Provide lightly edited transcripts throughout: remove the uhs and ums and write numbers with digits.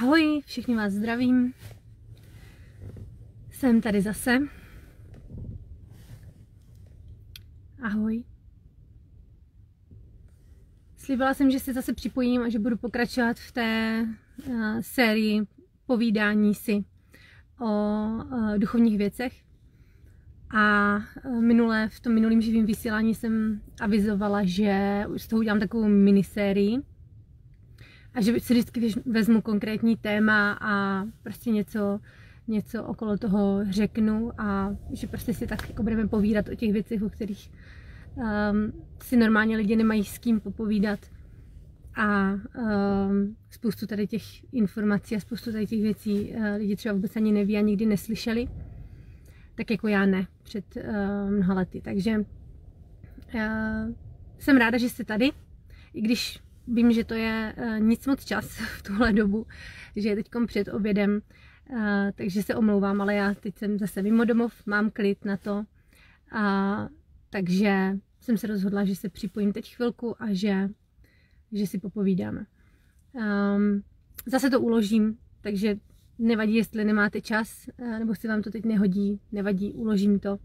Ahoj, všichni vás zdravím. Jsem tady zase. Ahoj. Slíbila jsem, že se zase připojím a že budu pokračovat v té sérii povídání si o duchovních věcech. A v tom minulém živém vysílání jsem avizovala, že z toho udělám takovou minisérii a že si vždycky vezmu konkrétní téma a prostě něco okolo toho řeknu a že prostě si tak jako budeme povídat o těch věcech, o kterých si normálně lidi nemají s kým popovídat. A spoustu tady těch informací a spoustu tady těch věcí lidi třeba vůbec ani neví a nikdy neslyšeli. Tak jako já ne, před mnoha lety. Takže jsem ráda, že jste tady, i když vím, že to je nic moc čas v tuhle dobu, že je teďkom před obědem, takže se omlouvám, ale já teď jsem zase mimo domov, mám klid na to, takže jsem se rozhodla, že se připojím teď chvilku a že si popovídáme. Zase to uložím, takže nevadí, jestli nemáte čas, nebo si vám to teď nehodí, nevadí, uložím to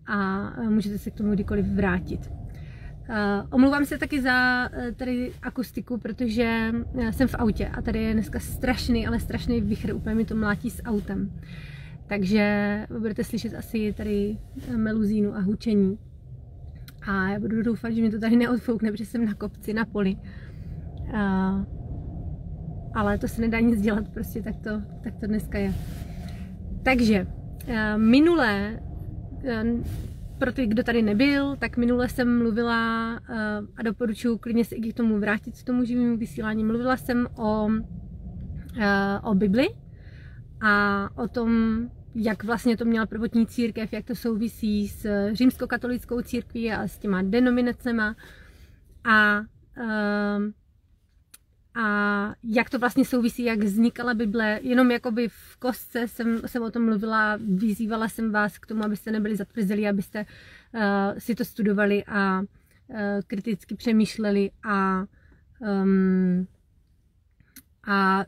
a můžete se k tomu kdykoliv vrátit. Omlouvám se taky za tady akustiku, protože jsem v autě a tady je dneska strašný, ale strašný vichr, úplně mi to mlátí s autem. Takže budete slyšet asi tady meluzínu a hučení. A já budu doufat, že mi to tady neodfoukne, protože jsem na kopci, na poli. Ale to se nedá nic dělat, prostě tak to dneska je. Takže minule, pro ty, kdo tady nebyl, tak minule jsem mluvila a doporučuji klidně se i k tomu vrátit, k tomu živému vysílání. Mluvila jsem o Bibli a o tom, jak vlastně to měla prvotní církev, jak to souvisí s římskokatolickou církví a s těma denominacema a jak to vlastně souvisí, jak vznikala Bible. Jenom jakoby v kostce jsem o tom mluvila, vyzývala jsem vás k tomu, abyste nebyli zatvrzelí, abyste si to studovali a kriticky přemýšleli a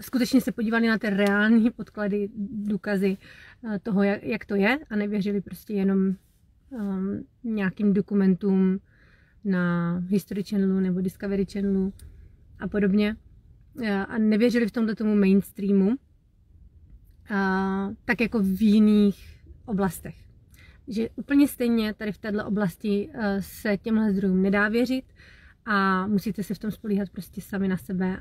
skutečně se podívali na ty reální podklady, důkazy toho, jak to je a nevěřili prostě jenom nějakým dokumentům na History Channelu nebo Discovery Channelu a podobně. A nevěřili v tomhle tomu mainstreamu, tak jako v jiných oblastech. Že úplně stejně tady v této oblasti se těmhle zdrojům nedá věřit a musíte se v tom spolíhat prostě sami na sebe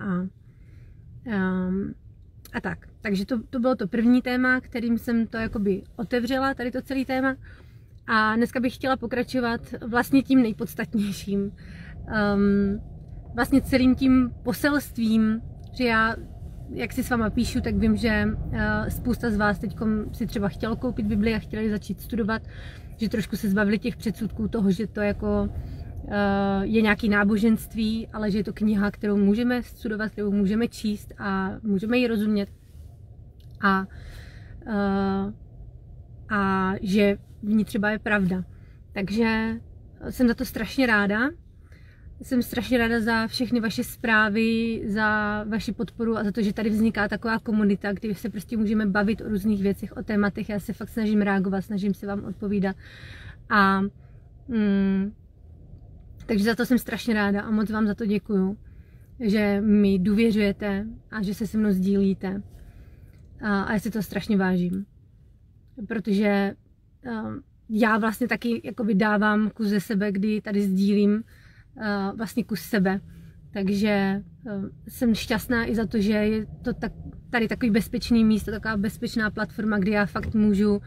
a tak. Takže to bylo to první téma, kterým jsem to jakoby otevřela, tady to celé téma. A dneska bych chtěla pokračovat vlastně tím nejpodstatnějším. Vlastně celým tím poselstvím, že já, jak si s váma píšu, tak vím, že spousta z vás teď si třeba chtělo koupit Bibli a chtěli začít studovat, že trošku se zbavili těch předsudků toho, že to jako je nějaký náboženství, ale že je to kniha, kterou můžeme studovat, kterou můžeme číst a můžeme ji rozumět a že v ní třeba je pravda. Takže jsem za to strašně ráda. Jsem strašně ráda za všechny vaše zprávy, za vaši podporu a za to, že tady vzniká taková komunita, kde se prostě můžeme bavit o různých věcech, o tématech. Já se fakt snažím reagovat, snažím se vám odpovídat. Takže za to jsem strašně ráda a moc vám za to děkuju, že mi důvěřujete a že se se mnou sdílíte. A já si to strašně vážím, protože já vlastně taky jakoby dávám kus ze sebe, kdy tady sdílím vlastně kus sebe. Takže jsem šťastná i za to, že je to tady takový bezpečný místo, taková bezpečná platforma, kde já fakt můžu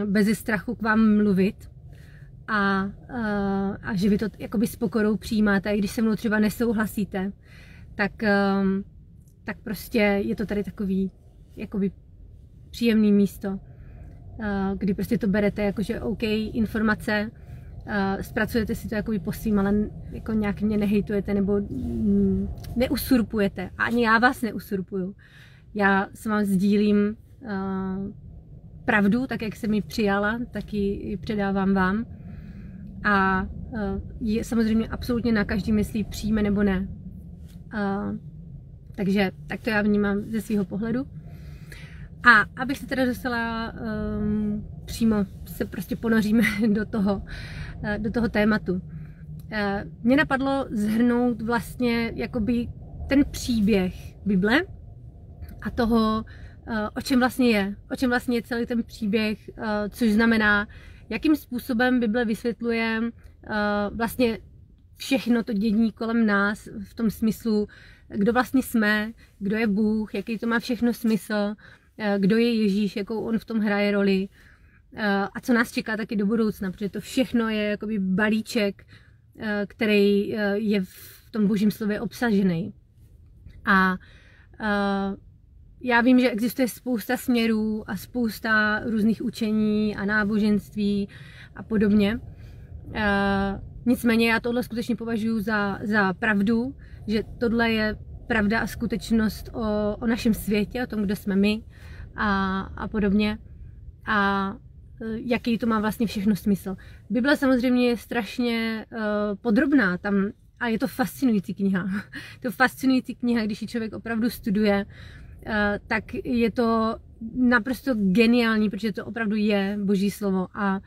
beze strachu k vám mluvit a že vy to jakoby s pokorou přijímáte, i když se mnou třeba nesouhlasíte, tak prostě je to tady takový jakoby příjemný místo, kdy prostě to berete jakože OK, informace, zpracujete si to jakoby po svým, ale jako nějak mě nehejtujete nebo neusurpujete. A ani já vás neusurpuju. Já s vám sdílím pravdu, tak jak jsem ji přijala, tak ji předávám vám. A je samozřejmě absolutně na každý myslí přijme nebo ne. Takže tak to já vnímám ze svého pohledu. A abych se teda dostala přímo, se prostě ponoříme do toho tématu. Mě napadlo shrnout vlastně jakoby ten příběh Bible a toho, o čem vlastně je celý ten příběh, což znamená, jakým způsobem Bible vysvětluje vlastně všechno to dění kolem nás v tom smyslu, kdo vlastně jsme, kdo je Bůh, jaký to má všechno smysl, kdo je Ježíš, jakou on v tom hraje roli a co nás čeká taky do budoucna, protože to všechno je jakoby balíček, který je v tom Božím slově obsažený. A já vím, že existuje spousta směrů a spousta různých učení a náboženství a podobně. Nicméně já tohle skutečně považuji za pravdu, že tohle je pravda a skutečnost o našem světě, o tom, kdo jsme my a podobně. A jaký to má vlastně všechno smysl. Bible samozřejmě je strašně podrobná tam a je to fascinující kniha. To fascinující kniha, když ji člověk opravdu studuje, tak je to naprosto geniální, protože to opravdu je Boží slovo a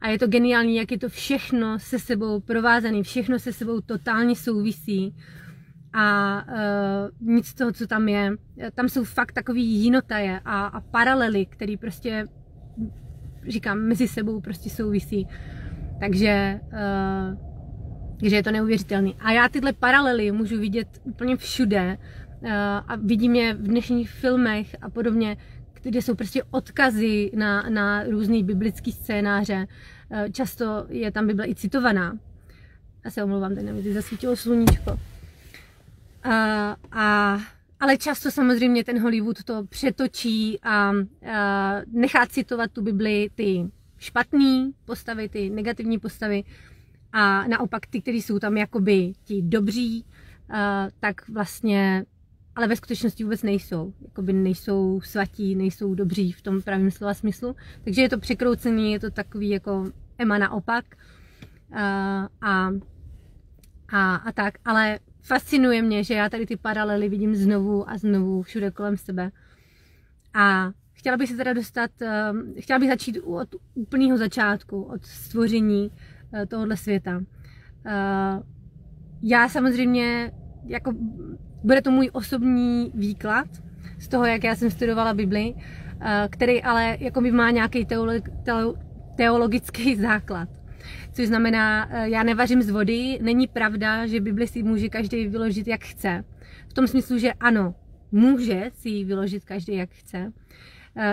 je to geniální, jak je to všechno se sebou provázané, všechno se sebou totálně souvisí a nic z toho, co tam je. Tam jsou fakt takový jinotaje a paralely, které prostě, říkám, mezi sebou prostě souvisí. Takže je to neuvěřitelný. A já tyhle paralely můžu vidět úplně všude a vidím je v dnešních filmech a podobně, kde jsou prostě odkazy na různý biblický scénáře. Často je tam Bible i citovaná. Já se omlouvám, teď mi zasvítilo sluníčko. Ale často samozřejmě ten Hollywood to přetočí a nechá citovat tu Bibli ty špatné postavy, ty negativní postavy a naopak ty, kteří jsou tam jakoby ti dobří, tak vlastně, ale ve skutečnosti vůbec nejsou. Jakoby nejsou svatí, nejsou dobří v tom pravém slova smyslu. Takže je to překroucený, je to takový jako Ema naopak. A tak, ale fascinuje mě, že já tady ty paralely vidím znovu a znovu všude kolem sebe. A chtěla bych se teda chtěla bych začít od úplného začátku, od stvoření tohohle světa. Já samozřejmě, jako bude to můj osobní výklad z toho, jak já jsem studovala Bibli, který ale jakoby má nějaký teologický základ. Což znamená, já nevařím z vody, není pravda, že Bibli si může každý vyložit, jak chce. V tom smyslu, že ano, může si ji vyložit každý, jak chce.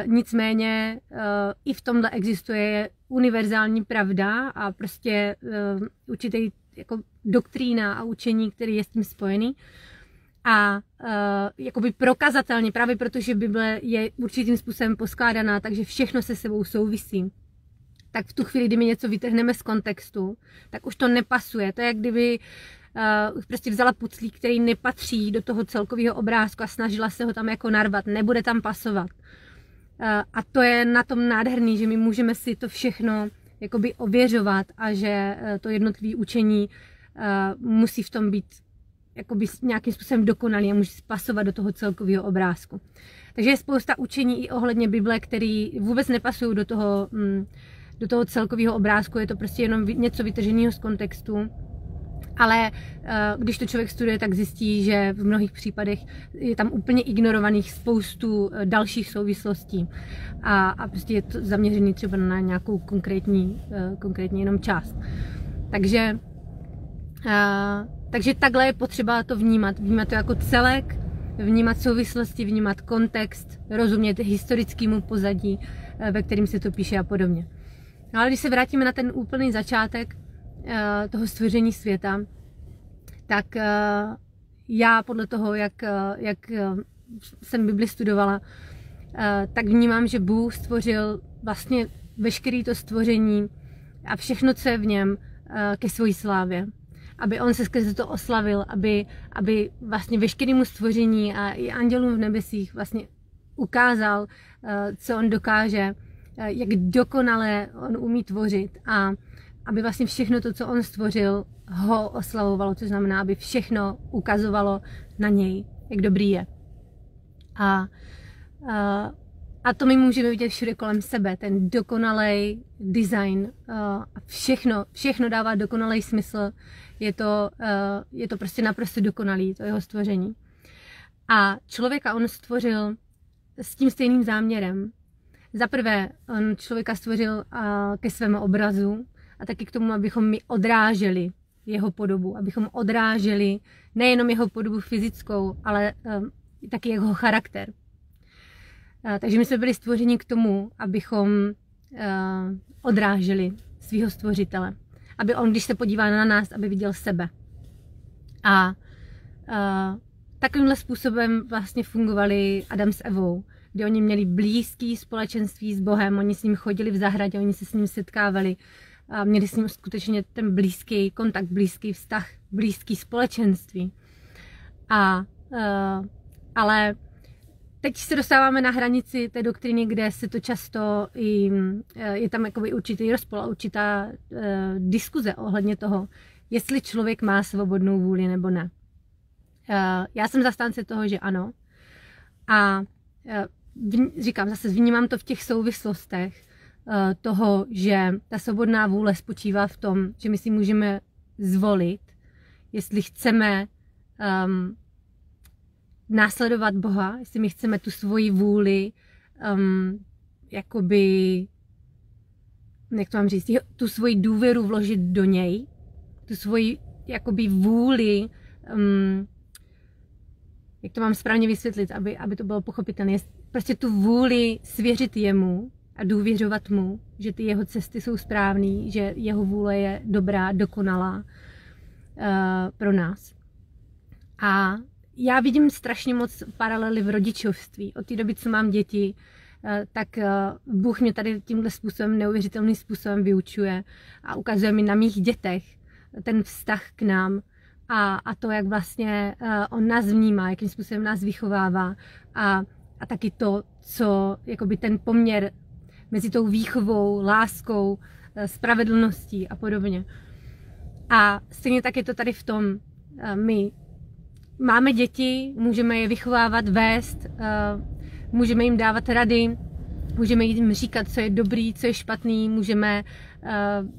Nicméně i v tomhle existuje univerzální pravda a prostě určitý jako doktrína a učení, který je s tím spojený. A jakoby prokazatelně, právě protože Bible je určitým způsobem poskládaná, takže všechno se sebou souvisí. Tak v tu chvíli, kdy my něco vytrhneme z kontextu, tak už to nepasuje. To je, jak kdyby prostě vzala puclík, který nepatří do toho celkového obrázku a snažila se ho tam jako narvat. Nebude tam pasovat. A to je na tom nádherný, že my můžeme si to všechno jakoby ověřovat a že to jednotlivé učení musí v tom být jakoby nějakým způsobem dokonalý a musí pasovat do toho celkového obrázku. Takže je spousta učení i ohledně Bible, které vůbec nepasují do toho celkového obrázku, je to prostě jenom něco vytrženého z kontextu. Ale když to člověk studuje, tak zjistí, že v mnohých případech je tam úplně ignorovaných spoustu dalších souvislostí a prostě je to zaměřený třeba na nějakou konkrétní jenom část. Takže takhle je potřeba to vnímat to jako celek, vnímat souvislosti, vnímat kontext, rozumět historickému pozadí, ve kterým se to píše a podobně. No ale když se vrátíme na ten úplný začátek toho stvoření světa, tak já podle toho, jak jsem Bibli studovala, tak vnímám, že Bůh stvořil vlastně veškeré to stvoření a všechno, co je v něm, ke své slávě. Aby on se skrze to oslavil, aby vlastně veškerému stvoření a i andělům v nebesích vlastně ukázal, co on dokáže, jak dokonale on umí tvořit a aby vlastně všechno to, co on stvořil, ho oslavovalo, což znamená, aby všechno ukazovalo na něj, jak dobrý je. A to my můžeme vidět všude kolem sebe, ten dokonalý design a všechno dává dokonalý smysl, je to prostě naprosto dokonalý, to jeho stvoření. A člověka on stvořil s tím stejným záměrem. Za prvé, on člověka stvořil ke svému obrazu a taky k tomu, abychom my odráželi jeho podobu, abychom odráželi nejenom jeho podobu fyzickou, ale taky jeho charakter. Takže my jsme byli stvořeni k tomu, abychom odráželi svého stvořitele. Aby on, když se podívá na nás, aby viděl sebe. A takovýmhle způsobem vlastně fungovali Adam s Evou, kdy oni měli blízký společenství s Bohem, oni s ním chodili v zahradě, oni se s ním setkávali, a měli s ním skutečně ten blízký kontakt, blízký vztah, blízký společenství. Ale teď se dostáváme na hranici té doktriny, kde se to často je tam jakoby určitý rozpor a určitá diskuze ohledně toho, jestli člověk má svobodnou vůli nebo ne. Já jsem zastánce toho, že ano. A říkám, zase vnímám to v těch souvislostech toho, že ta svobodná vůle spočívá v tom, že my si můžeme zvolit, jestli chceme následovat Boha, jestli my chceme tu svoji vůli jakoby, jak to mám říct, tu svoji důvěru vložit do něj, tu svoji jakoby vůli, jak to mám správně vysvětlit, aby to bylo pochopitelné, prostě tu vůli svěřit jemu a důvěřovat mu, že ty jeho cesty jsou správný, že jeho vůle je dobrá, dokonalá pro nás. A já vidím strašně moc paralely v rodičovství. Od té doby, co mám děti, tak Bůh mě tady tímhle způsobem, neuvěřitelným způsobem vyučuje a ukazuje mi na mých dětech ten vztah k nám a to, jak vlastně on nás vnímá, jakým způsobem nás vychovává a taky to, co jakoby ten poměr mezi tou výchovou, láskou, spravedlností a podobně. A stejně tak je to tady v tom, my máme děti, můžeme je vychovávat, vést, můžeme jim dávat rady, můžeme jim říkat, co je dobrý, co je špatný, můžeme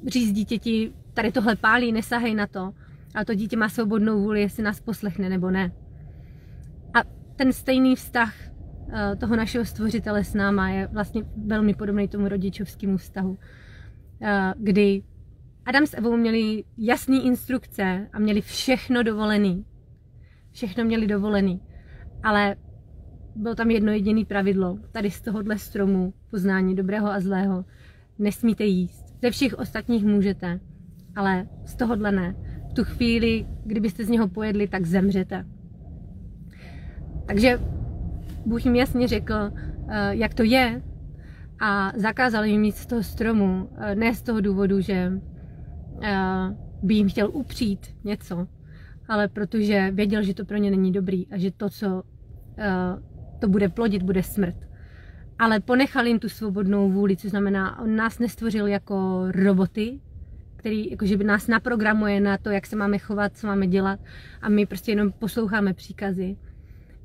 říct dítěti, tady tohle pálí, nesahej na to. Ale to dítě má svobodnou vůli, jestli nás poslechne nebo ne. A ten stejný vztah toho našeho stvořitele s náma je vlastně velmi podobný tomu rodičovskému vztahu, kdy Adam s Evou měli jasné instrukce a měli všechno dovolený. Všechno měli dovolený, ale bylo tam jedno jediné pravidlo. Tady z tohohle stromu poznání dobrého a zlého nesmíte jíst. Ze všech ostatních můžete, ale z tohohle ne. V tu chvíli, kdybyste z něho pojedli, tak zemřete. Takže Bůh jim jasně řekl, jak to je a zakázal jim jít z toho stromu, ne z toho důvodu, že by jim chtěl upřít něco, ale protože věděl, že to pro ně není dobrý a že to, co to bude plodit, bude smrt. Ale ponechal jim tu svobodnou vůli, což znamená, on nás nestvořil jako roboty, který jakože by nás naprogramuje na to, jak se máme chovat, co máme dělat a my prostě jenom posloucháme příkazy.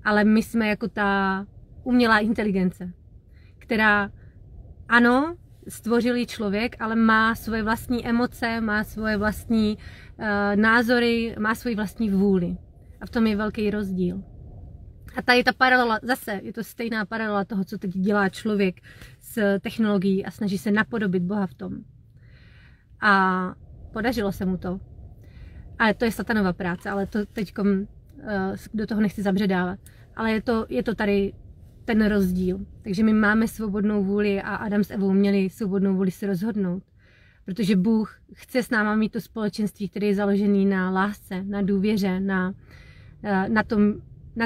Ale my jsme jako ta umělá inteligence, která ano, stvořil ji člověk, ale má svoje vlastní emoce, má svoje vlastní názory, má svoji vlastní vůli. A v tom je velký rozdíl. A tady ta paralela, zase je to stejná paralela toho, co teď dělá člověk s technologií a snaží se napodobit Boha v tom. A podařilo se mu to. Ale to je satanova práce, ale to teďkom do toho nechci zabředávat. Ale je to tady ten rozdíl. Takže my máme svobodnou vůli a Adam s Evou měli svobodnou vůli se rozhodnout. Protože Bůh chce s náma mít to společenství, které je založené na lásce, na důvěře, na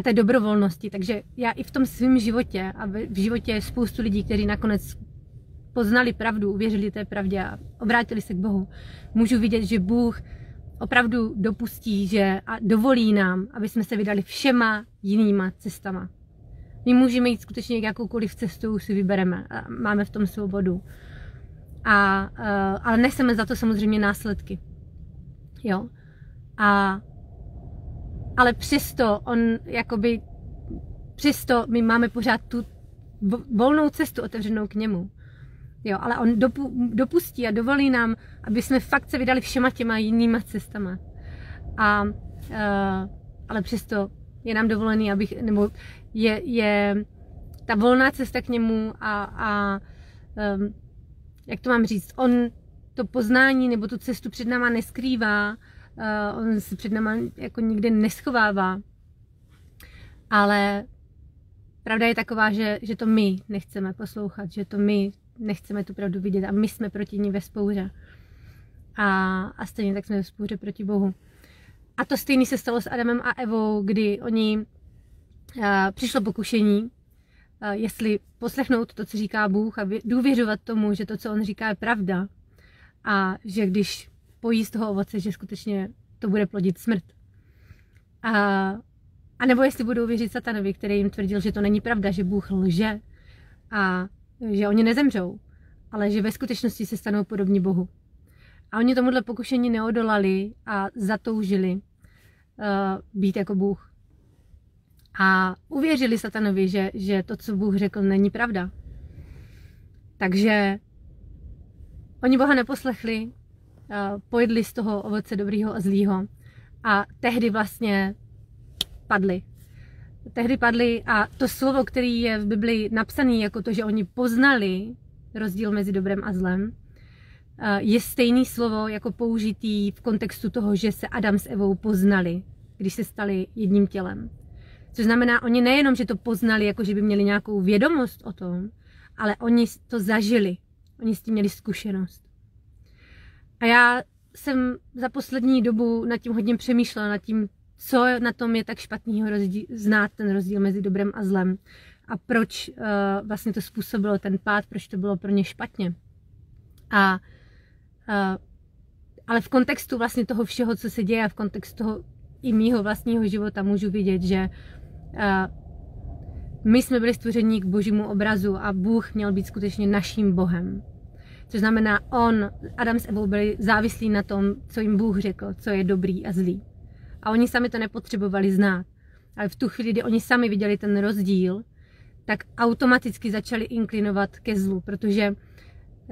té dobrovolnosti. Takže já i v tom svém životě a v životě je spoustu lidí, kteří nakonec poznali pravdu, uvěřili té pravdě a obrátili se k Bohu. Můžu vidět, že Bůh opravdu dopustí, a dovolí nám, aby jsme se vydali všema jinýma cestama. My můžeme jít skutečně jakoukoliv cestou si vybereme a máme v tom svobodu. Ale neseme za to samozřejmě následky. Jo? Ale přesto on jakoby přesto my máme pořád tu volnou cestu otevřenou k němu. Jo, ale on dopustí a dovolí nám, aby jsme fakt se vydali všema těma jinýma cestama. Ale přesto je nám dovolený, nebo je ta volná cesta k němu jak to mám říct, on to poznání nebo tu cestu před náma neskrývá, on se před náma jako nikdy neschovává, ale pravda je taková, že to my nechceme poslouchat, že to my nechceme tu pravdu vidět a my jsme proti ní ve vzpouře. A stejně tak jsme ve vzpouře proti Bohu. A to stejné se stalo s Adamem a Evou, kdy oni přišlo pokušení, jestli poslechnout to, co říká Bůh a důvěřovat tomu, že to, co on říká, je pravda a že když pojí z toho ovoce, že skutečně to bude plodit smrt. A nebo jestli budou věřit satanovi, který jim tvrdil, že to není pravda, že Bůh lže a že oni nezemřou, ale že ve skutečnosti se stanou podobní Bohu. A oni tomuhle pokušení neodolali a zatoužili být jako Bůh. A uvěřili satanovi, že to, co Bůh řekl, není pravda. Takže oni Boha neposlechli, pojedli z toho ovoce dobrýho a zlýho a tehdy vlastně padli. Tehdy padli a to slovo, které je v Biblii napsané jako to, že oni poznali rozdíl mezi dobrem a zlem, je stejný slovo jako použitý v kontextu toho, že se Adam s Evou poznali, když se stali jedním tělem. Což znamená, oni nejenom, že to poznali, jako že by měli nějakou vědomost o tom, ale oni to zažili. Oni s tím měli zkušenost. A já jsem za poslední dobu nad tím hodně přemýšlela, nad tím, co na tom je tak špatného znát ten rozdíl mezi dobrem a zlem. A proč vlastně to způsobilo ten pád, proč to bylo pro ně špatně. Ale v kontextu vlastně toho všeho, co se děje, a v kontextu toho i mýho vlastního života můžu vidět, že my jsme byli stvoření k božímu obrazu a Bůh měl být skutečně naším Bohem. Což znamená, Adam s Evou byli závislí na tom, co jim Bůh řekl, co je dobrý a zlý. A oni sami to nepotřebovali znát. Ale v tu chvíli, kdy oni sami viděli ten rozdíl, tak automaticky začali inklinovat ke zlu, protože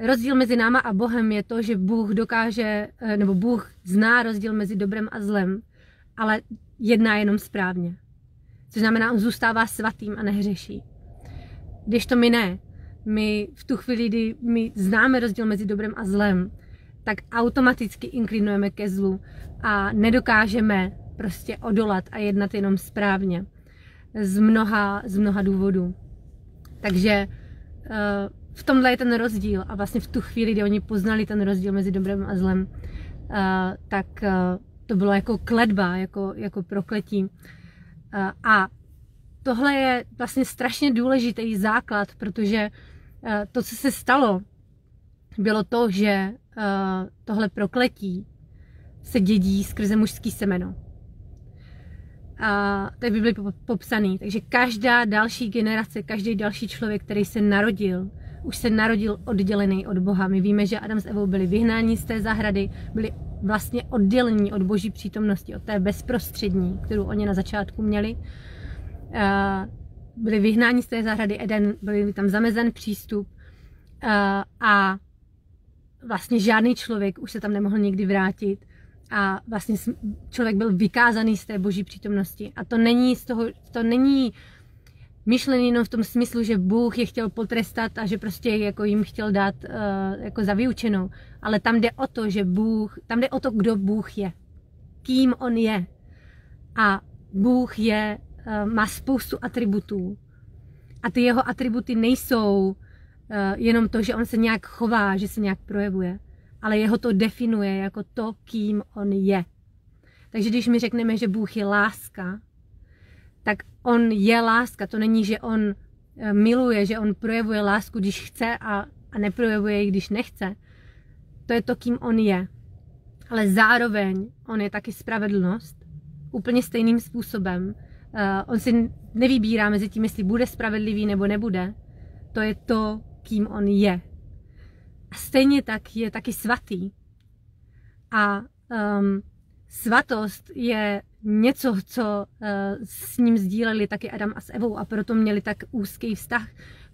rozdíl mezi náma a Bohem je to, že Bůh dokáže, nebo Bůh zná rozdíl mezi dobrem a zlem, ale jedná jenom správně. Což znamená, on zůstává svatým a nehřeší. Když to my ne, my v tu chvíli, kdy my známe rozdíl mezi dobrem a zlem, tak automaticky inklinujeme ke zlu a nedokážeme prostě odolat a jednat jenom správně. Z mnoha důvodů. Takže v tomhle je ten rozdíl a vlastně v tu chvíli, kdy oni poznali ten rozdíl mezi dobrem a zlem, tak to bylo jako kletba, jako prokletí. A tohle je vlastně strašně důležitý základ, protože to, co se stalo, bylo to, že tohle prokletí se dědí skrze mužský semeno. A to je v Biblii popsaný. Takže každá další generace, každý další člověk, který se narodil, už se narodil oddělený od Boha. My víme, že Adam s Evou byli vyhnáni z té zahrady, byli vlastně oddělení od Boží přítomnosti, od té bezprostřední, kterou oni na začátku měli. Byli vyhnáni z té zahrady Eden, byl tam zamezen přístup a vlastně žádný člověk už se tam nemohl nikdy vrátit a vlastně člověk byl vykázaný z té Boží přítomnosti. A to není myšlený jenom v tom smyslu, že Bůh je chtěl potrestat a že prostě jako jim chtěl dát jako za vyučenou, ale tam jde o to, tam jde o to, kdo Bůh je, kým on je. A Bůh má spoustu atributů. A ty jeho atributy nejsou jenom to, že on se nějak chová, že se nějak projevuje, ale jeho to definuje jako to, kým on je. Takže když my řekneme, že Bůh je láska, tak on je láska. To není, že on miluje, že on projevuje lásku, když chce a neprojevuje ji, když nechce. To je to, kým on je. Ale zároveň on je taky spravedlnost. Úplně stejným způsobem. On si nevybírá mezi tím, jestli bude spravedlivý nebo nebude. To je to, kým on je. A stejně tak je taky svatý. A svatost je něco, co s ním sdíleli taky Adam a s Evou a proto měli tak úzký vztah,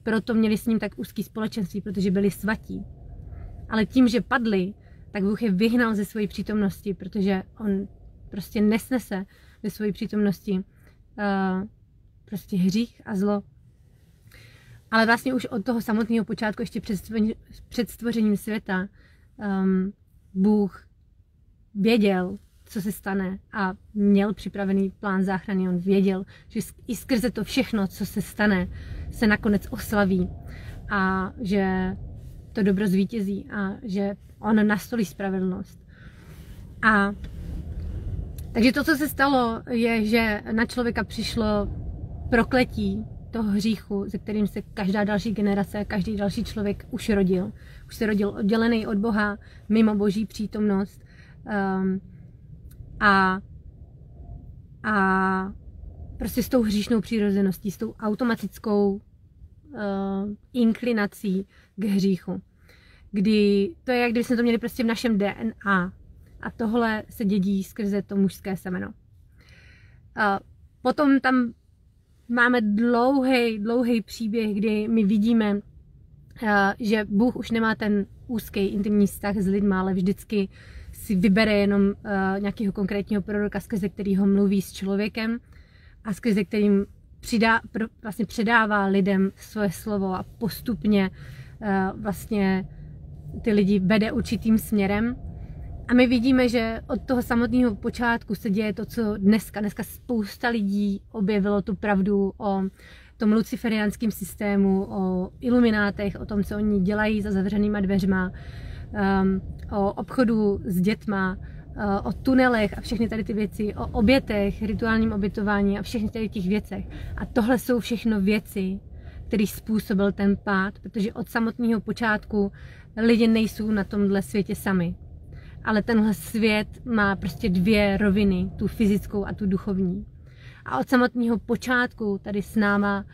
proto měli s ním tak úzký společenství, protože byli svatí. Ale tím, že padli, tak Bůh je vyhnal ze své přítomnosti, protože on prostě nesnese ve své přítomnosti prostě hřích a zlo. Ale vlastně už od toho samotného počátku, ještě před stvořením světa, Bůh věděl, co se stane a měl připravený plán záchrany. On věděl, že i skrze to všechno, co se stane, se nakonec oslaví a že to dobro zvítězí a že on nastolí spravedlnost. A takže to, co se stalo, je, že na člověka přišlo prokletí toho hříchu, ze kterým se každá další generace, každý další člověk už rodil. Už se rodil oddělený od Boha, mimo Boží přítomnost. A prostě s tou hříšnou přirozeností, s tou automatickou inklinací k hříchu. Kdy to je, jak kdyby jsme to měli prostě v našem DNA. A tohle se dědí skrze to mužské semeno. Potom tam máme dlouhý příběh, kdy my vidíme, že Bůh už nemá ten úzký intimní vztah s lidma, ale vždycky si vybere jenom nějakého konkrétního proroka, skrze kterého mluví s člověkem a skrze kterým vlastně předává lidem svoje slovo a postupně vlastně ty lidi vede určitým směrem. A my vidíme, že od toho samotného počátku se děje to, co dneska. Dneska spousta lidí objevilo tu pravdu o tom luciferiánském systému, o iluminátech, o tom, co oni dělají za zavřenýma dveřma, o obchodu s dětma, o tunelech a všechny tady ty věci, o obětech, rituálním obětování a všechny tady těch věcech. A tohle jsou všechno věci, které způsobil ten pád, protože od samotného počátku lidi nejsou na tomhle světě sami. Ale tenhle svět má prostě dvě roviny, tu fyzickou a tu duchovní. A od samotného počátku tady s náma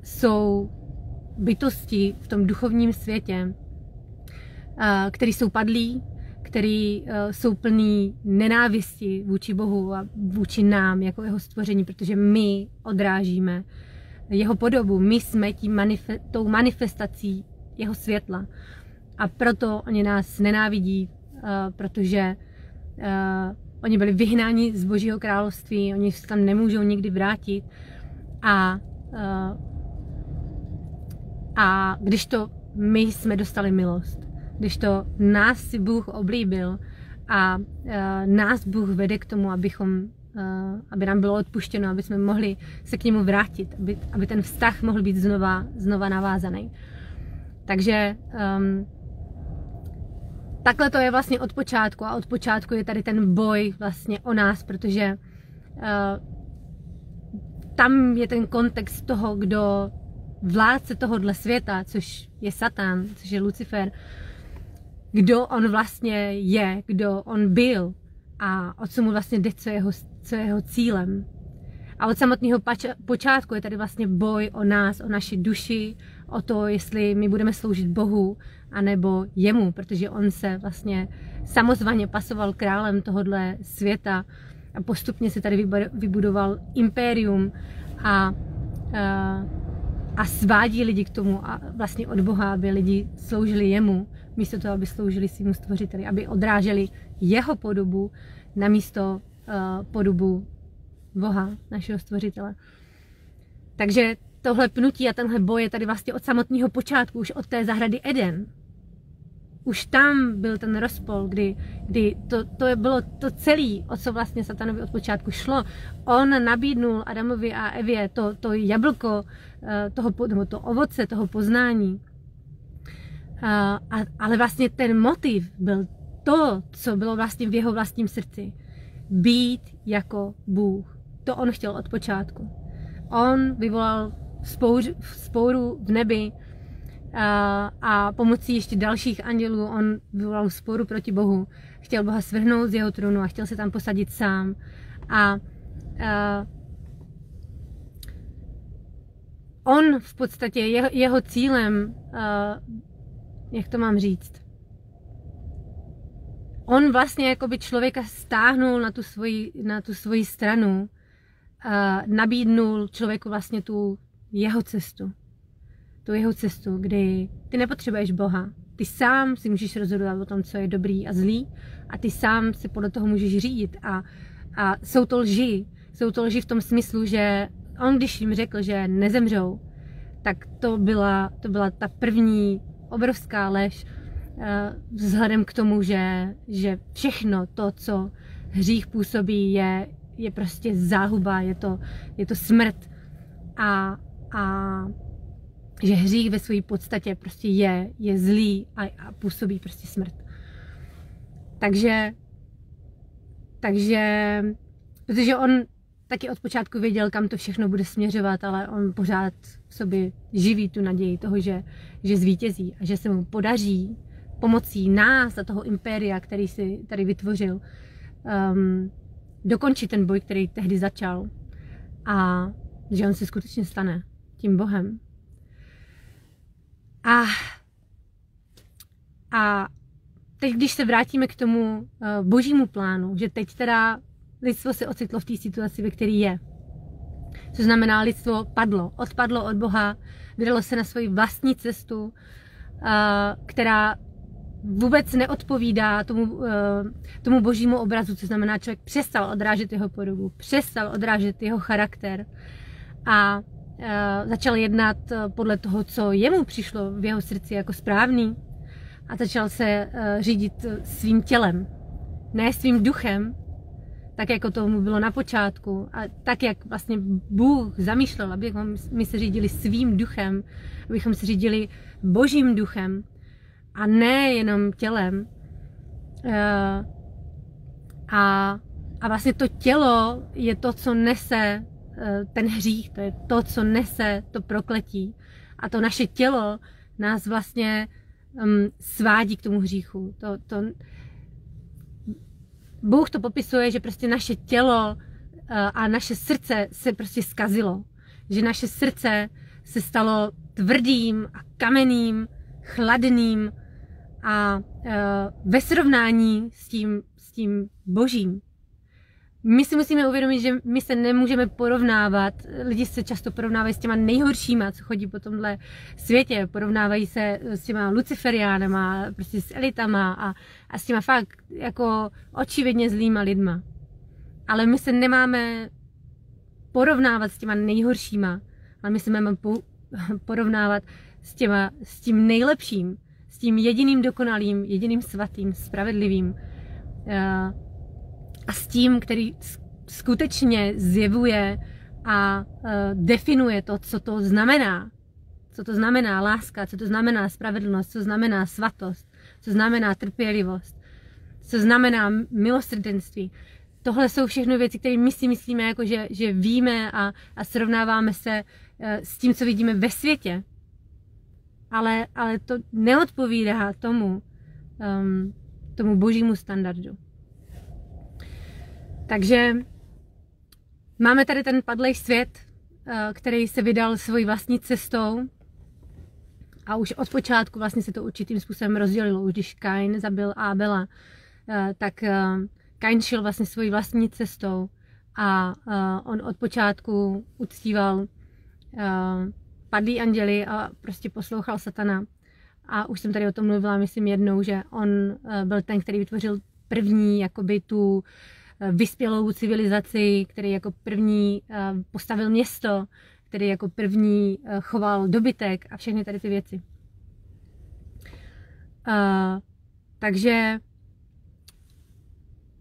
jsou bytosti v tom duchovním světě, který jsou padlí, který jsou plný nenávisti vůči Bohu a vůči nám jako jeho stvoření, protože my odrážíme jeho podobu, my jsme tou manifestací jeho světla. A proto oni nás nenávidí, protože oni byli vyhnáni z Božího království, oni se tam nemůžou nikdy vrátit. A když to my jsme dostali milost, když to nás si Bůh oblíbil a nás Bůh vede k tomu, aby nám bylo odpuštěno, aby jsme mohli se k němu vrátit, aby ten vztah mohl být znova navázaný. Takže takhle to je vlastně od počátku a od počátku je tady ten boj vlastně o nás, protože tam je ten kontext toho, kdo vládce tohohle světa, což je Satan, což je Lucifer, kdo on vlastně je, kdo on byl a o co mu vlastně jde, co je jeho cílem. A od samotného počátku je tady vlastně boj o nás, o naši duši, o to, jestli my budeme sloužit Bohu, anebo jemu, protože on se vlastně samozvaně pasoval králem tohohle světa a postupně se tady vybudoval impérium a svádí lidi k tomu a vlastně od Boha, aby lidi sloužili jemu, místo toho, aby sloužili svému stvořiteli, aby odráželi jeho podobu namísto podobu Boha, našeho stvořitele. Takže tohle pnutí a tenhle boj je tady vlastně od samotného počátku, už od té zahrady Eden. Už tam byl ten rozpol, kdy to bylo to celé, o co vlastně Satanovi od počátku šlo. On nabídnul Adamovi a Evě to jablko, to ovoce, toho poznání. Ale vlastně ten motiv byl to, co bylo vlastně v jeho vlastním srdci. Být jako Bůh. To on chtěl od počátku. On vyvolal vzpouru v nebi a pomocí ještě dalších andělů on vyvolal vzpouru proti Bohu. Chtěl Boha svrhnout z jeho trůnu a chtěl se tam posadit sám. On v podstatě, jeho cílem, jak to mám říct, on vlastně jakoby člověka stáhnul na tu svoji stranu, nabídnul člověku vlastně tu jeho cestu, kdy ty nepotřebuješ Boha. Ty sám si můžeš rozhodovat o tom, co je dobrý a zlý, a ty sám si podle toho můžeš řídit. A jsou to lži. Jsou to lži v tom smyslu, že on, když jim řekl, že nezemřou, tak to byla ta první obrovská lež, vzhledem k tomu, že všechno to, co hřích působí, je prostě záhuba, je to smrt, a že hřích ve své podstatě prostě je zlý a působí prostě smrt. Takže protože on taky od počátku věděl, kam to všechno bude směřovat, ale on pořád v sobě živí tu naději toho, že zvítězí a že se mu podaří pomocí nás a toho impéria, který si tady vytvořil, dokončit ten boj, který tehdy začal, a že on se skutečně stane tím Bohem. A teď, když se vrátíme k tomu božímu plánu, že teď teda lidstvo se ocitlo v té situaci, ve které je. Což znamená, lidstvo odpadlo od Boha, vydalo se na svoji vlastní cestu, která vůbec neodpovídá tomu božímu obrazu, což znamená, člověk přestal odrážet jeho podobu, přestal odrážet jeho charakter a začal jednat podle toho, co jemu přišlo v jeho srdci jako správný, a začal se řídit svým tělem, ne svým duchem, tak jako tomu bylo na počátku, a tak, jak vlastně Bůh zamýšlel, abychom my se řídili svým duchem, abychom se řídili božím duchem a ne jenom tělem. A vlastně to tělo je to, co nese ten hřích, to je to, co nese to prokletí. A to naše tělo nás vlastně svádí k tomu hříchu. Bůh to popisuje, že prostě naše tělo a naše srdce se prostě zkazilo. Že naše srdce se stalo tvrdým a kamenným, chladným a ve srovnání s tím božím. My si musíme uvědomit, že my se nemůžeme porovnávat, lidi se často porovnávají s těma nejhoršíma, co chodí po tomhle světě, porovnávají se s těma luciferiánama, prostě s elitama a s těma fakt jako očividně zlýma lidma. Ale my se nemáme porovnávat s těma nejhoršíma, ale my se máme porovnávat s tím nejlepším, s tím jediným dokonalým, jediným svatým, spravedlivým, a s tím, který skutečně zjevuje a definuje to, co to znamená. Co to znamená láska, co to znamená spravedlnost, co znamená svatost, co znamená trpělivost, co znamená milosrdenství. Tohle jsou všechno věci, které my si myslíme, jako že víme a srovnáváme se s tím, co vidíme ve světě. Ale to neodpovídá tomu božímu standardu. Takže máme tady ten padlej svět, který se vydal svojí vlastní cestou, a už od počátku vlastně se to určitým způsobem rozdělilo. Už když Kain zabil Ábela, tak Kain šel vlastně svojí vlastní cestou a on od počátku uctíval padlý anděli a prostě poslouchal satana. A už jsem tady o tom mluvila, myslím, jednou, že on byl ten, který vytvořil první jakoby tu vyspělou civilizaci, který jako první postavil město, který jako první choval dobytek a všechny tady ty věci. Takže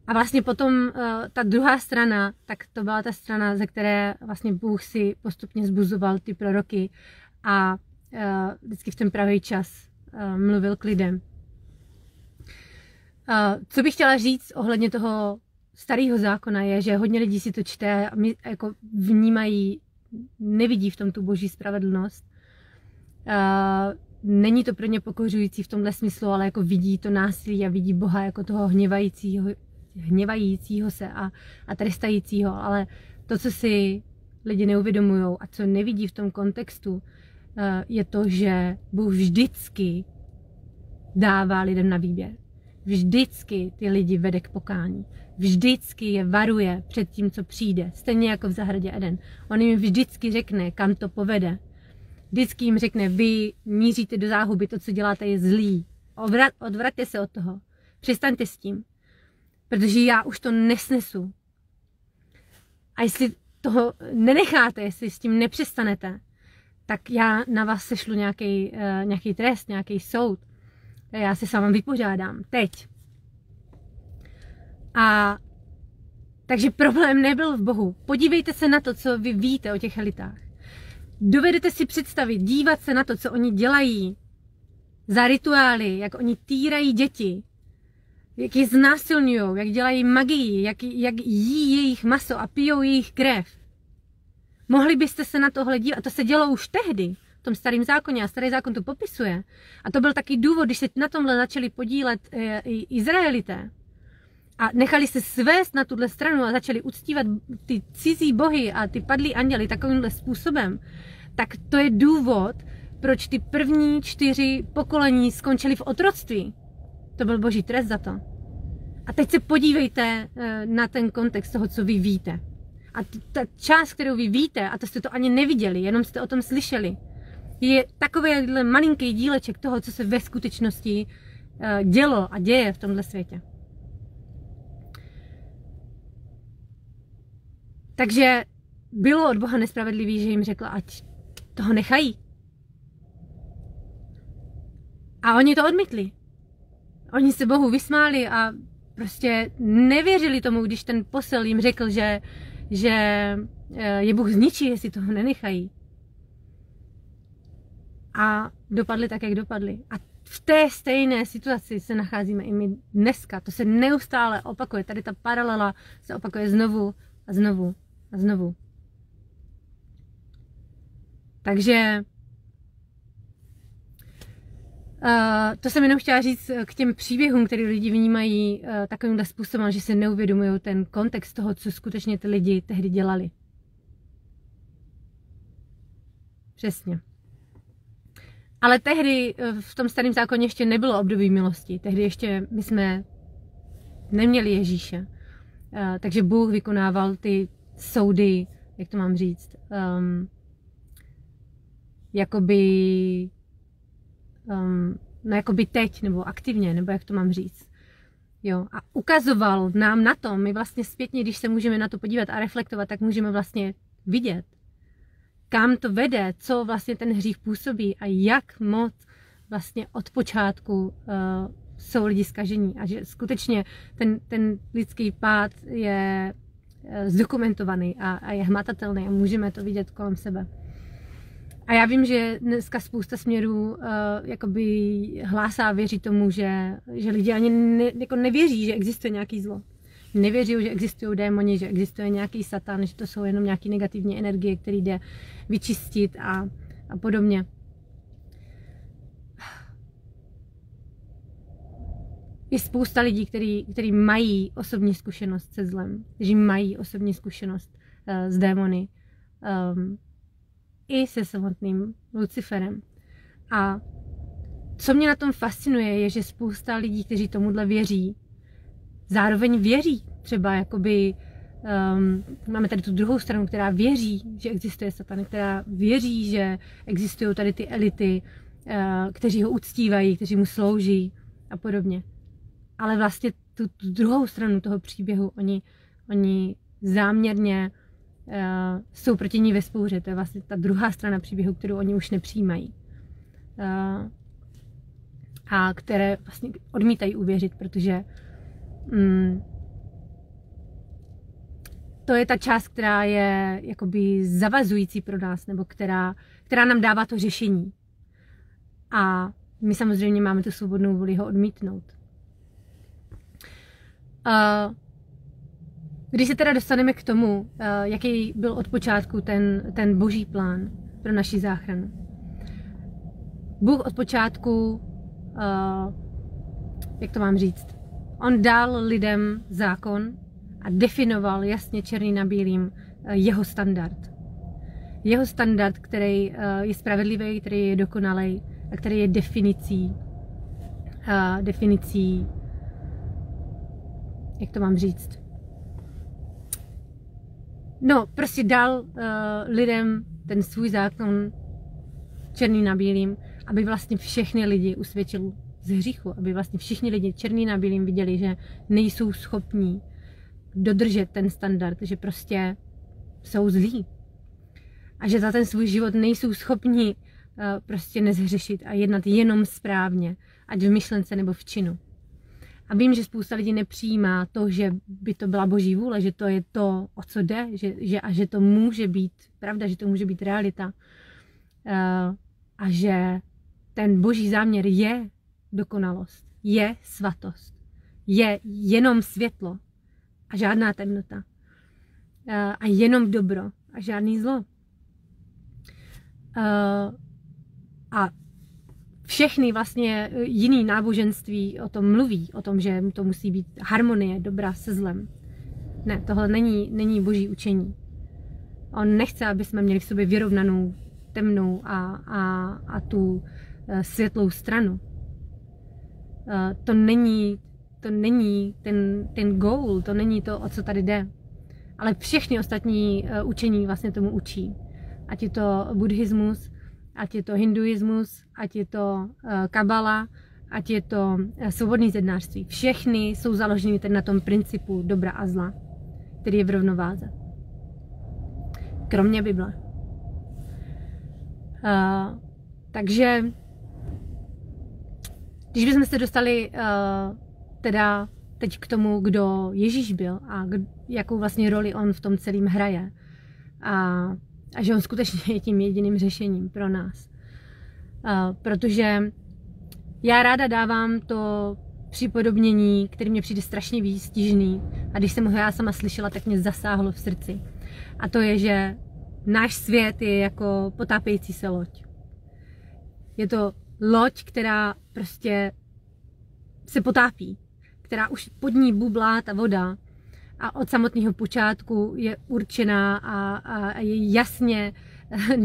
a vlastně potom ta druhá strana, tak to byla ta strana, ze které vlastně Bůh si postupně zbuzoval ty proroky a vždycky v ten pravý čas mluvil k lidem. Co bych chtěla říct ohledně toho starého zákona je, že hodně lidí si to čte a jako vnímají, nevidí v tom tu boží spravedlnost. Není to pro ně pokořující v tomhle smyslu, ale jako vidí to násilí a vidí Boha jako toho hněvajícího se a trestajícího. Ale to, co si lidi neuvědomují a co nevidí v tom kontextu, je to, že Bůh vždycky dává lidem na výběr. vždycky ty lidi vede k pokání. Vždycky je varuje před tím, co přijde. Stejně jako v zahradě Eden. On jim vždycky řekne, kam to povede. Vždycky jim řekne, vy míříte do záhuby, to, co děláte, je zlý. Odvraťte se od toho. Přestaňte s tím. Protože já už to nesnesu. A jestli toho nenecháte, jestli s tím nepřestanete, tak já na vás sešlu nějaký trest, nějaký soud. Já se s vámi vypořádám. Teď. A takže problém nebyl v Bohu. Podívejte se na to, co vy víte o těch elitách. Dovedete si představit, dívat se na to, co oni dělají za rituály, jak oni týrají děti, jak je znásilňujou, jak dělají magii, jak jí jejich maso a pijou jejich krev. Mohli byste se na tohle dívat. A to se dělo už tehdy, v tom starém zákoně, a starý zákon to popisuje. A to byl taky důvod, když se na tomhle začali podílet Izraelité a nechali se svést na tuhle stranu a začali uctívat ty cizí bohy a ty padlí anděli takovýmhle způsobem, tak to je důvod, proč ty první 4 pokolení skončily v otroctví. To byl boží trest za to. A teď se podívejte na ten kontext toho, co vy víte. A ta část, kterou vy víte, a to jste to ani neviděli, jenom jste o tom slyšeli, je takový malinký díleček toho, co se ve skutečnosti dělo a děje v tomhle světě. Takže bylo od Boha nespravedlivý, že jim řekl, ať toho nechají. A oni to odmítli. Oni se Bohu vysmáli a prostě nevěřili tomu, když ten posel jim řekl, že je Bůh zničí, jestli toho nenechají. A dopadli tak, jak dopadli. A v té stejné situaci se nacházíme i my dneska. To se neustále opakuje. Tady ta paralela se opakuje znovu a znovu a znovu. Takže to jsem jenom chtěla říct k těm příběhům, které lidi vnímají takovýmhle způsobem, že se neuvědomují ten kontext toho, co skutečně ty lidi tehdy dělali. Přesně. Ale tehdy v tom starém zákoně ještě nebylo období milosti. Tehdy ještě my jsme neměli Ježíše. Takže Bůh vykonával ty soudy, jak to mám říct, jakoby teď, nebo aktivně, nebo jak to mám říct. Jo, a ukazoval nám na tom, my vlastně zpětně, když se můžeme na to podívat a reflektovat, tak můžeme vlastně vidět, kam to vede, co vlastně ten hřích působí a jak moc vlastně od počátku jsou lidi zkažení. A že skutečně ten lidský pád je zdokumentovaný a je hmatatelný a můžeme to vidět kolem sebe. A já vím, že dneska spousta směrů jakoby hlásá a věří tomu, že lidi ani nevěří, že existuje nějaký zlo. Nevěří, že existují démoni, že existuje nějaký satan, že to jsou jenom nějaké negativní energie, které jde vyčistit a podobně. Je spousta lidí, kteří mají osobní zkušenost se zlem, kteří mají osobní zkušenost s démony, i se samotným Luciferem. A co mě na tom fascinuje, je, že spousta lidí, kteří tomuhle věří, zároveň věří. Třeba jakoby, máme tady tu druhou stranu, která věří, že existuje satan, která věří, že existují tady ty elity, kteří ho uctívají, kteří mu slouží a podobně. Ale vlastně tu druhou stranu toho příběhu oni záměrně jsou proti ní ve spouře. To je vlastně ta druhá strana příběhu, kterou oni už nepřijímají. A které vlastně odmítají uvěřit, protože to je ta část, která je jakoby zavazující pro nás, nebo která nám dává to řešení. A my samozřejmě máme tu svobodnou vůli ho odmítnout. Když se teda dostaneme k tomu, jaký byl od počátku ten boží plán pro naši záchranu. Bůh od počátku, jak to mám říct, on dal lidem zákon a definoval jasně černý na bílým jeho standard. Jeho standard, který je spravedlivý, který je dokonalý a který je definicí jak to mám říct, no, prostě dal lidem ten svůj zákon černý na bílým, aby vlastně všechny lidi usvědčil z hříchu, aby vlastně všichni lidi černý na bílým viděli, že nejsou schopní dodržet ten standard, že prostě jsou zlí. A že za ten svůj život nejsou schopni prostě nezhřešit a jednat jenom správně, ať v myšlence nebo v činu. A vím, že spousta lidí nepřijímá to, že by to byla boží vůle, že to je to, o co jde, že to může být pravda, že to může být realita. A že ten boží záměr je dokonalost, je svatost, je jenom světlo a žádná temnota. A jenom dobro a žádný zlo. A všechny vlastně jiný náboženství o tom mluví, o tom, že to musí být harmonie, dobra se zlem. Ne, tohle není boží učení. On nechce, aby jsme měli v sobě vyrovnanou temnou a tu světlou stranu. To není ten goal, to není to, o co tady jde. Ale všechny ostatní učení vlastně tomu učí. Ať je to buddhismus, ať je to hinduismus, ať je to kabala, ať je to svobodné zednářství. Všechny jsou založeny na tom principu dobra a zla, který je v rovnováze. Kromě Bible. Takže když bychom se dostali teda teď k tomu, kdo Ježíš byl a jakou vlastně roli on v tom celém hraje a že on skutečně je tím jediným řešením pro nás. Protože já ráda dávám to připodobnění, který mě přijde strašně výstižný a když jsem ho já sama slyšela, tak mě zasáhlo v srdci. A to je, že náš svět je jako potápějící se loď. Je to loď, která prostě se potápí, která už pod ní bublá ta voda a od samotného počátku je určená a je jasně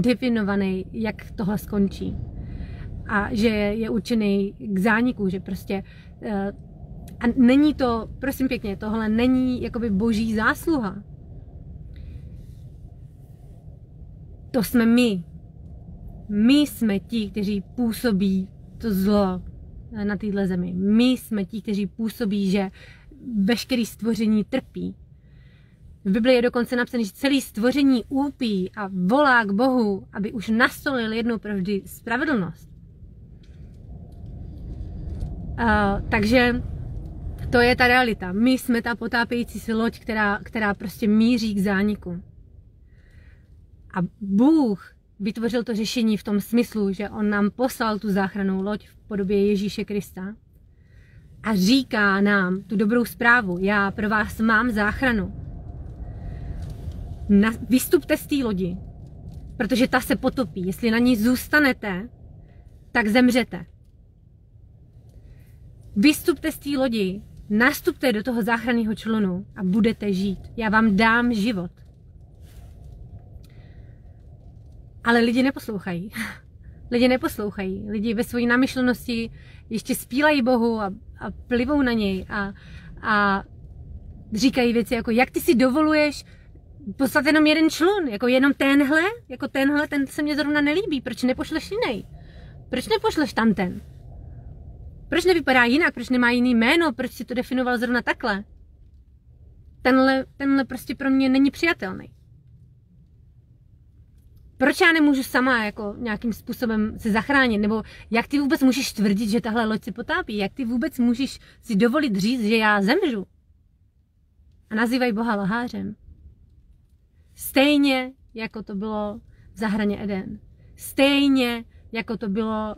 definovaný, jak tohle skončí. A že je určený k zániku, že prostě a není to, prosím pěkně, tohle není jakoby boží zásluha. To jsme my. My jsme ti, kteří působí to zlo na téhle zemi. My jsme ti, kteří působí, že veškeré stvoření trpí. V Bibli je dokonce napsané, že celé stvoření úpí a volá k Bohu, aby už nastolil jednou provždy spravedlnost. Takže to je ta realita. My jsme ta potápějící se loď, která prostě míří k zániku. A Bůh vytvořil to řešení v tom smyslu, že on nám poslal tu záchrannou loď v podobě Ježíše Krista a říká nám tu dobrou zprávu. Já pro vás mám záchranu. Vystupte z té lodi, protože ta se potopí. Jestli na ní zůstanete, tak zemřete. Vystupte z té lodi, nastupte do toho záchranného člunu a budete žít. Já vám dám život. Ale lidi neposlouchají. Lidi neposlouchají. Lidi ve své namyšlenosti ještě zpívají Bohu a plivou na něj a říkají věci jako, jak ty si dovoluješ poslat jenom jeden člun, jako jenom tenhle, ten se mě zrovna nelíbí, proč nepošleš jiný? Proč nepošleš tam ten? Proč nevypadá jinak, proč nemá jiný jméno, proč si to definoval zrovna takhle? Tenhle prostě pro mě není přijatelný. Proč já nemůžu sama jako nějakým způsobem se zachránit? Nebo jak ty vůbec můžeš tvrdit, že tahle loď se potápí? Jak ty vůbec můžeš si dovolit říct, že já zemřu? A nazývají Boha lhářem. Stejně jako to bylo v zahradě Eden. Stejně jako to bylo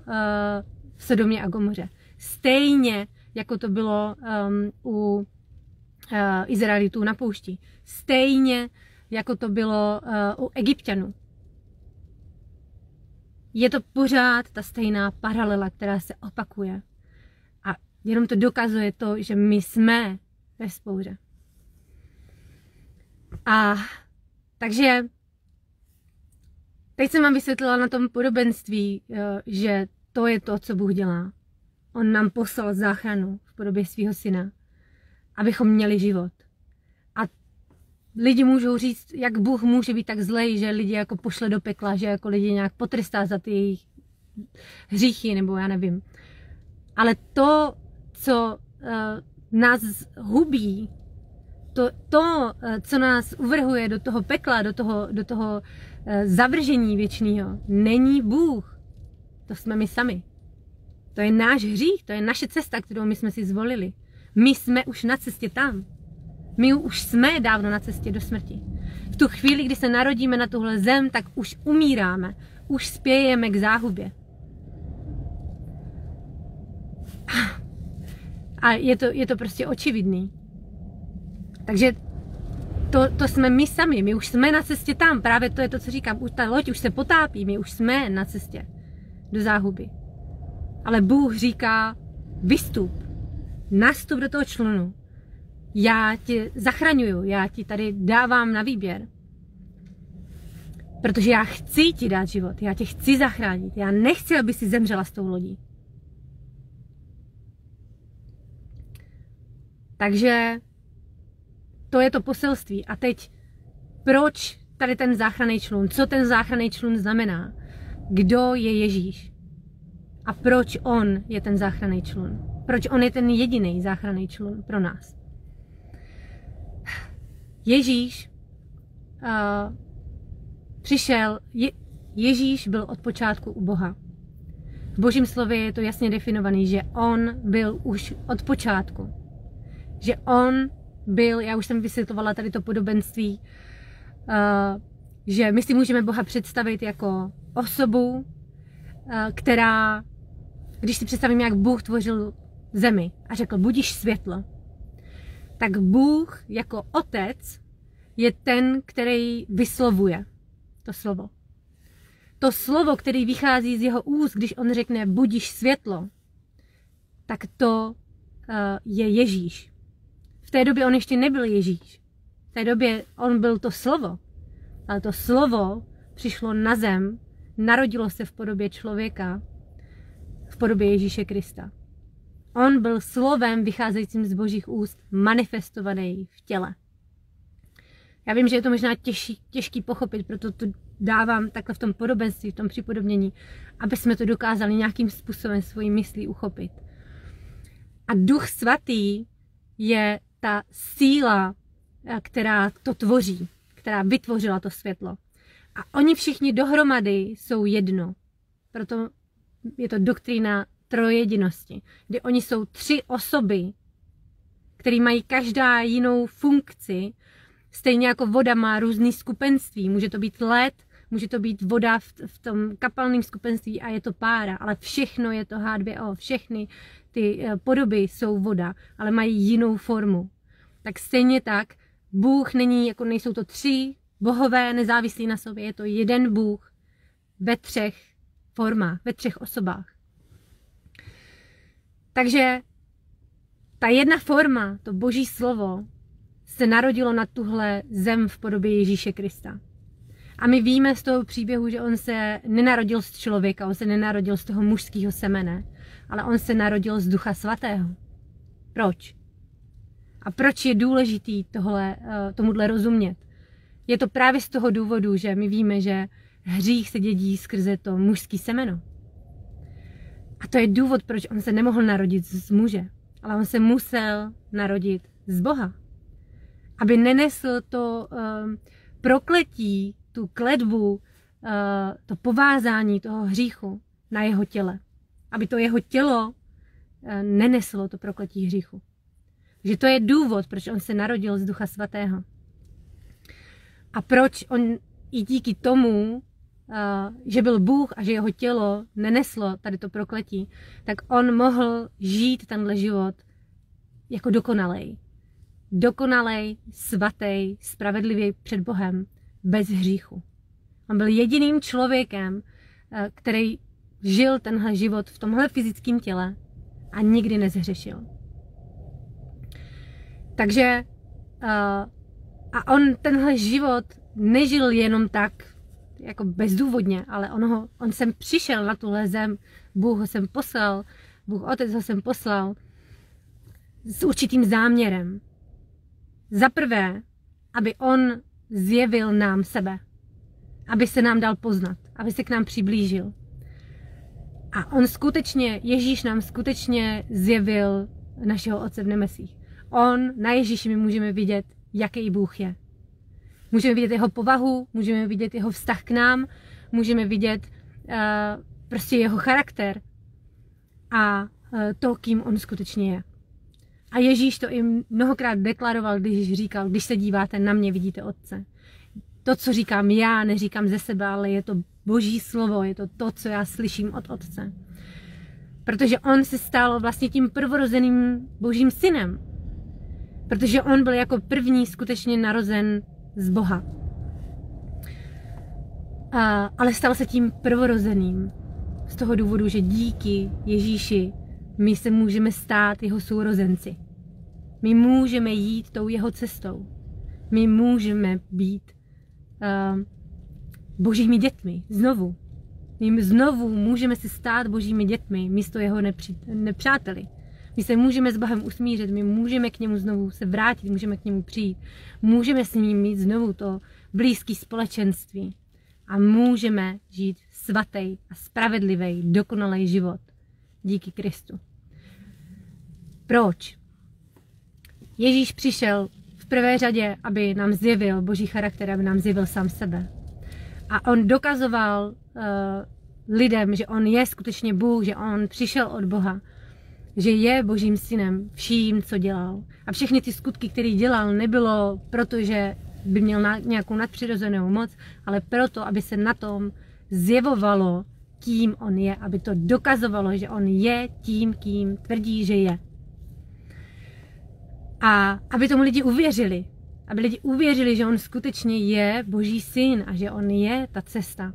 v Sodomě a Gomoře. Stejně jako to bylo u Izraelitů na poušti. Stejně jako to bylo u Egypťanů. Je to pořád ta stejná paralela, která se opakuje. A jenom to dokazuje to, že my jsme ve vzpouře. A takže teď jsem vám vysvětlila na tom podobenství, že to je to, co Bůh dělá. On nám poslal záchranu v podobě svého syna. abychom měli život. A lidi můžou říct, jak Bůh může být tak zlej, že lidi jako pošle do pekla, že jako lidi nějak potrestá za ty jejich hříchy, nebo já nevím. Ale to, co nás hubí, co nás uvrhuje do toho pekla, do toho zavržení věčného, není Bůh. To jsme my sami. To je náš hřích, to je naše cesta, kterou my jsme si zvolili. My jsme už na cestě tam. My už jsme dávno na cestě do smrti. V tu chvíli, kdy se narodíme na tuhle zem, tak už umíráme. Už spějeme k záhubě. A je to prostě očividný. Takže to jsme my sami, my už jsme na cestě tam, právě to je to, co říkám, už ta loď už se potápí, my už jsme na cestě do záhuby. Ale Bůh říká, vystup, nastup do toho člunu, já tě zachraňuju, já ti tady dávám na výběr. Protože já chci ti dát život, já tě chci zachránit, já nechci, aby si zemřela s tou lodí. Takže to je to poselství. A teď, proč tady ten záchranný člun? Co ten záchranný člun znamená? Kdo je Ježíš? A proč on je ten záchranný člun? Proč on je ten jediný záchranný člun pro nás? Ježíš Ježíš byl od počátku u Boha. V Božím slově je to jasně definovaný, že on byl už od počátku. Že on byl, já už jsem vysvětlovala tady to podobenství, že my si můžeme Boha představit jako osobu, která, když si představím, jak Bůh tvořil zemi a řekl, budiš světlo, tak Bůh jako otec je ten, který vyslovuje to slovo. To slovo, který vychází z jeho úst, když on řekne budiš světlo, tak to je Ježíš. V té době on ještě nebyl Ježíš. V té době on byl to slovo. Ale to slovo přišlo na zem, narodilo se v podobě člověka, v podobě Ježíše Krista. On byl slovem vycházejícím z Božích úst, manifestovaný v těle. Já vím, že je to možná těžký pochopit, proto to dávám takhle v tom podobenství, v tom připodobnění, aby jsme to dokázali nějakým způsobem svojí myslí uchopit. A Duch Svatý je ta síla, která to tvoří, která vytvořila to světlo. A oni všichni dohromady jsou jedno. Proto je to doktrína trojjedinosti, kdy oni jsou tři osoby, které mají každá jinou funkci, stejně jako voda má různý skupenství. Může to být led, může to být voda v tom kapalném skupenství a je to pára, ale všechno je to H2O, všechny ty podoby jsou voda, ale mají jinou formu. Tak stejně tak, Bůh není, jako nejsou to tři bohové nezávislí na sobě, je to jeden Bůh ve třech formách, ve třech osobách. Takže ta jedna forma, to Boží slovo, se narodilo na tuhle zem v podobě Ježíše Krista. A my víme z toho příběhu, že on se nenarodil z člověka, on se nenarodil z toho mužského semene, ale on se narodil z Ducha Svatého. Proč? A proč je důležitý tomuhle rozumět? Je to právě z toho důvodu, že my víme, že hřích se dědí skrze to mužský semeno. A to je důvod, proč on se nemohl narodit z muže, ale on se musel narodit z Boha. Aby nenesl to prokletí, tu kletbu, to povázání toho hříchu na jeho těle. Aby to jeho tělo neneslo to prokletí hříchu. Takže to je důvod, proč on se narodil z Ducha Svatého. A proč on i díky tomu, že byl Bůh a že jeho tělo neneslo tady to prokletí, tak on mohl žít tenhle život jako dokonalej. Dokonalej, svatý, spravedlivý před Bohem, bez hříchu. On byl jediným člověkem, který žil tenhle život v tomhle fyzickém těle a nikdy nezhřešil. Takže a on tenhle život nežil jenom tak, jako bezdůvodně, ale on sem přišel na tuhle zem, Bůh ho sem poslal, Bůh Otec ho sem poslal s určitým záměrem. Za prvé, aby on zjevil nám sebe. Aby se nám dal poznat. Aby se k nám přiblížil. A on skutečně, Ježíš nám skutečně zjevil našeho Otce v nebesích. Na Ježíši my můžeme vidět, jaký Bůh je. Můžeme vidět jeho povahu, můžeme vidět jeho vztah k nám, můžeme vidět prostě jeho charakter a to, kým on skutečně je. A Ježíš to i mnohokrát deklaroval, když říkal, když se díváte na mě, vidíte Otce. To, co říkám já, neříkám ze sebe, ale je to Boží slovo, je to, co já slyším od Otce. Protože on se stal vlastně tím prvorozeným Božím synem. Protože on byl jako první skutečně narozen z Boha. Ale stal se tím prvorozeným. Z toho důvodu, že díky Ježíši my se můžeme stát jeho sourozenci. My můžeme jít tou jeho cestou. My můžeme být božími dětmi. Znovu. My znovu můžeme se stát božími dětmi místo jeho nepřáteli. My se můžeme s Bohem usmířit, my můžeme k němu znovu se vrátit, můžeme k němu přijít. Můžeme s ním mít znovu to blízké společenství. A můžeme žít svatý a spravedlivý, dokonalý život. Díky Kristu. Proč? Ježíš přišel v prvé řadě, aby nám zjevil Boží charakter, aby nám zjevil sám sebe. A on dokazoval lidem, že on je skutečně Bůh, že on přišel od Boha, že je Božím synem vším, co dělal. A všechny ty skutky, které dělal, nebylo proto, že by měl nějakou nadpřirozenou moc, ale proto, aby se na tom zjevovalo, kým on je, aby to dokazovalo, že on je tím, kým tvrdí, že je. A aby tomu lidi uvěřili. Aby lidi uvěřili, že on skutečně je Boží syn a že on je ta cesta.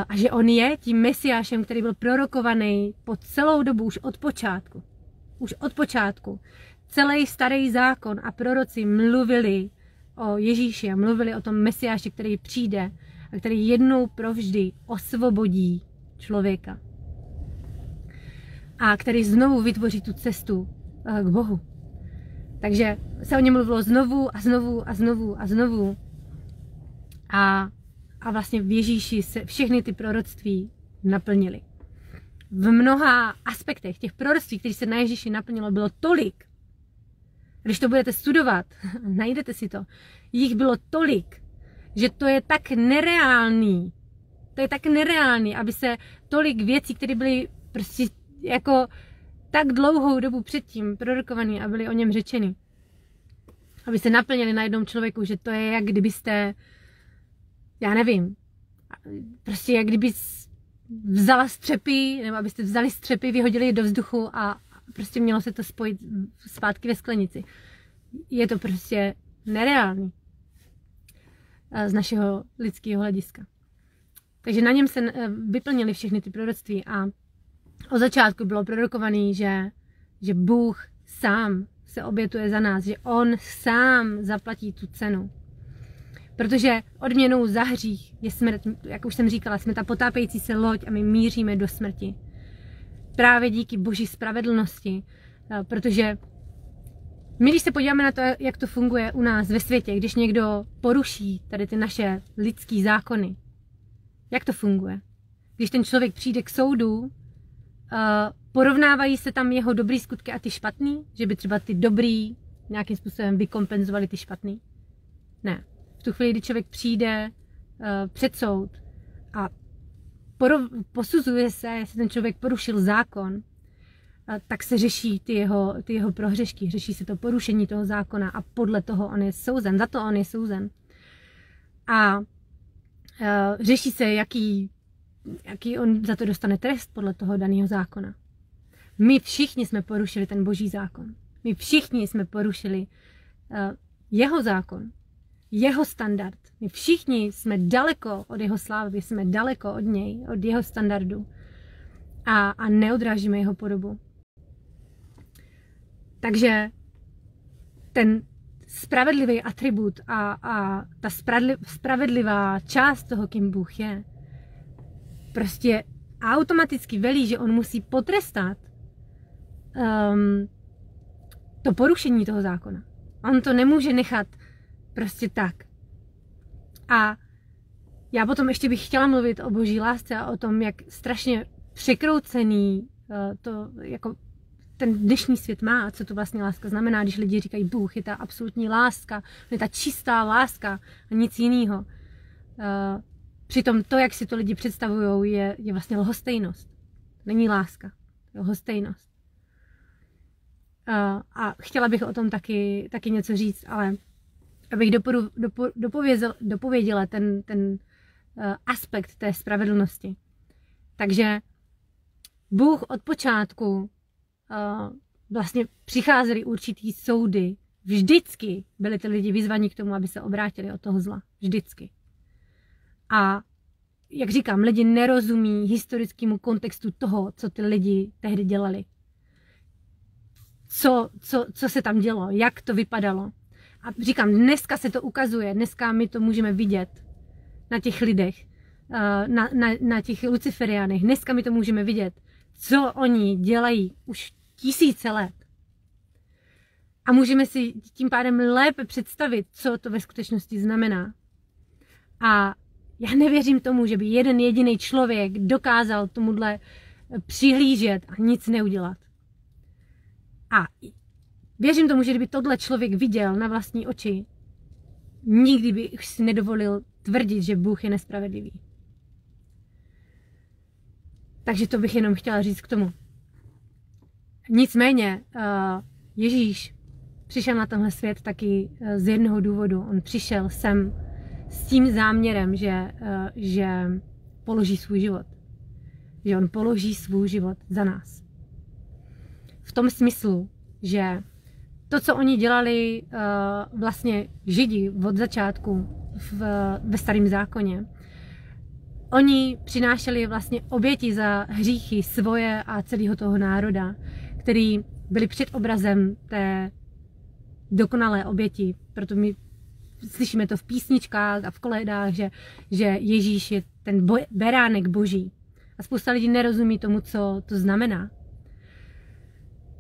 A že on je tím Mesiášem, který byl prorokovaný po celou dobu, už od počátku. Už od počátku. Celý starý zákon a proroci mluvili o Ježíši a mluvili o tom Mesiáši, který přijde a který jednou provždy osvobodí člověka. A který znovu vytvoří tu cestu k Bohu. Takže se o něm mluvilo znovu a znovu a znovu a znovu. A vlastně v Ježíši se všechny ty proroctví naplnily. V mnoha aspektech těch proroctví, které se na Ježíši naplnilo, bylo tolik. Když to budete studovat, najdete si to, jich bylo tolik, že to je tak nereálný. To je tak nereálný, aby se tolik věcí, které byly prostě jako tak dlouhou dobu předtím prorokovaný a byly o něm řečeny, aby se naplnili na jednom člověku, že to je jak kdybyste, já nevím, prostě jak kdyby vzala střepy, nebo abyste vzali střepy, vyhodili je do vzduchu a prostě mělo se to spojit zpátky ve sklenici. Je to prostě nereálný z našeho lidského hlediska. Takže na něm se vyplnily všechny ty proroctví a od začátku bylo prorokované, že Bůh sám se obětuje za nás, že on sám zaplatí tu cenu. Protože odměnou za hřích je smrt, jak už jsem říkala, jsme ta potápějící se loď a my míříme do smrti. Právě díky Boží spravedlnosti, protože my, když se podíváme na to, jak to funguje u nás ve světě, když někdo poruší tady ty naše lidský zákony, jak to funguje? Když ten člověk přijde k soudu, porovnávají se tam jeho dobrý skutky a ty špatný? Že by třeba ty dobrý nějakým způsobem vykompenzovali ty špatný? Ne. V tu chvíli, kdy člověk přijde před soud a posuzuje se, jestli ten člověk porušil zákon, tak se řeší ty jeho prohřešky, řeší se to porušení toho zákona a podle toho on je souzen, za to on je souzen. A řeší se, jaký on za to dostane trest podle toho daného zákona. My všichni jsme porušili ten Boží zákon. My všichni jsme porušili jeho zákon, jeho standard. My všichni jsme daleko od jeho slávy, jsme daleko od něj, od jeho standardu a neodrážíme jeho podobu. Takže ten spravedlivý atribut a ta spravedlivá část toho, kým Bůh je, prostě automaticky velí, že on musí potrestat to porušení toho zákona. On to nemůže nechat prostě tak. A já potom ještě bych chtěla mluvit o boží lásce a o tom, jak strašně překroucený to jako ten dnešní svět má a co to vlastně láska znamená, když lidi říkají, Bůh je ta absolutní láska, je ta čistá láska a nic jiného. Přitom to, jak si to lidi představují, je vlastně lhostejnost. Není láska, je lhostejnost. A chtěla bych o tom taky něco říct, ale abych dopověděla ten aspekt té spravedlnosti. Takže Bůh od počátku vlastně přicházely určitý soudy. Vždycky byli ty lidi vyzvaní k tomu, aby se obrátili od toho zla. Vždycky. A jak říkám, lidi nerozumí historickému kontextu toho, co ty lidi tehdy dělali. Co se tam dělo, jak to vypadalo. A říkám, dneska se to ukazuje, dneska my to můžeme vidět na těch lidech, na těch luciferiánech. Dneska my to můžeme vidět, co oni dělají už tisíce let. A můžeme si tím pádem lépe představit, co to ve skutečnosti znamená. A já nevěřím tomu, že by jeden jediný člověk dokázal tomuhle přihlížet a nic neudělat. A věřím tomu, že kdyby tohle člověk viděl na vlastní oči, nikdy bych si nedovolil tvrdit, že Bůh je nespravedlivý. Takže to bych jenom chtěla říct k tomu. Nicméně Ježíš přišel na tenhle svět taky z jednoho důvodu. On přišel sem s tím záměrem, že položí svůj život. Že on položí svůj život za nás. V tom smyslu, že to, co oni dělali vlastně Židi od začátku ve Starém zákoně, oni přinášeli vlastně oběti za hříchy svoje a celého toho národa, který byli před obrazem té dokonalé oběti. Proto my slyšíme to v písničkách a v kolédách, že Ježíš je ten beránek boží. A spousta lidí nerozumí tomu, co to znamená.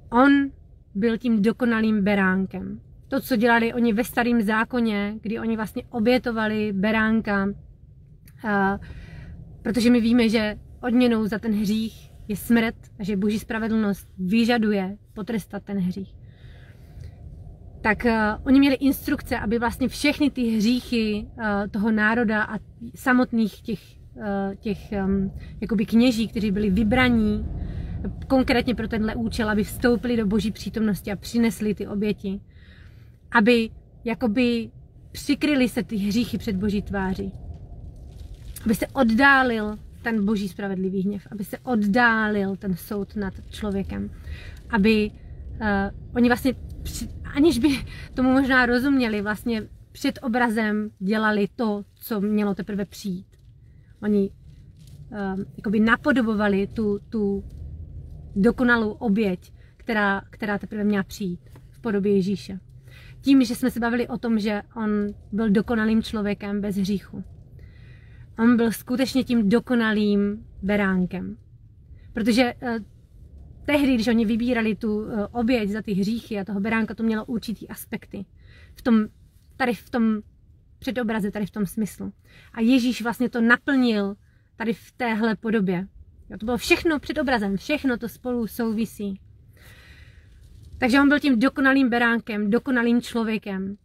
On byl tím dokonalým beránkem. To, co dělali oni ve Starém zákoně, kdy oni vlastně obětovali beránka, protože my víme, že odměnou za ten hřích je smrt a že boží spravedlnost vyžaduje potrestat ten hřích. Tak oni měli instrukce, aby vlastně všechny ty hříchy toho národa a samotných těch jakoby kněží, kteří byli vybraní konkrétně pro tenhle účel, aby vstoupili do boží přítomnosti a přinesli ty oběti, aby jakoby přikryli se ty hříchy před boží tváří. Aby se oddálil ten boží spravedlivý hněv, aby se oddálil ten soud nad člověkem, aby oni vlastně, aniž by tomu možná rozuměli, vlastně před obrazem dělali to, co mělo teprve přijít. Oni jakoby napodobovali tu dokonalou oběť, která teprve měla přijít v podobě Ježíše. Tím, že jsme se bavili o tom, že on byl dokonalým člověkem bez hříchu. On byl skutečně tím dokonalým beránkem. Protože tehdy, když oni vybírali tu oběť za ty hříchy a toho beránka, to mělo určitý aspekty. Tady v tom předobraze, tady v tom smyslu. A Ježíš vlastně to naplnil tady v téhle podobě. To bylo všechno před obrazem, všechno to spolu souvisí. Takže on byl tím dokonalým beránkem, dokonalým člověkem.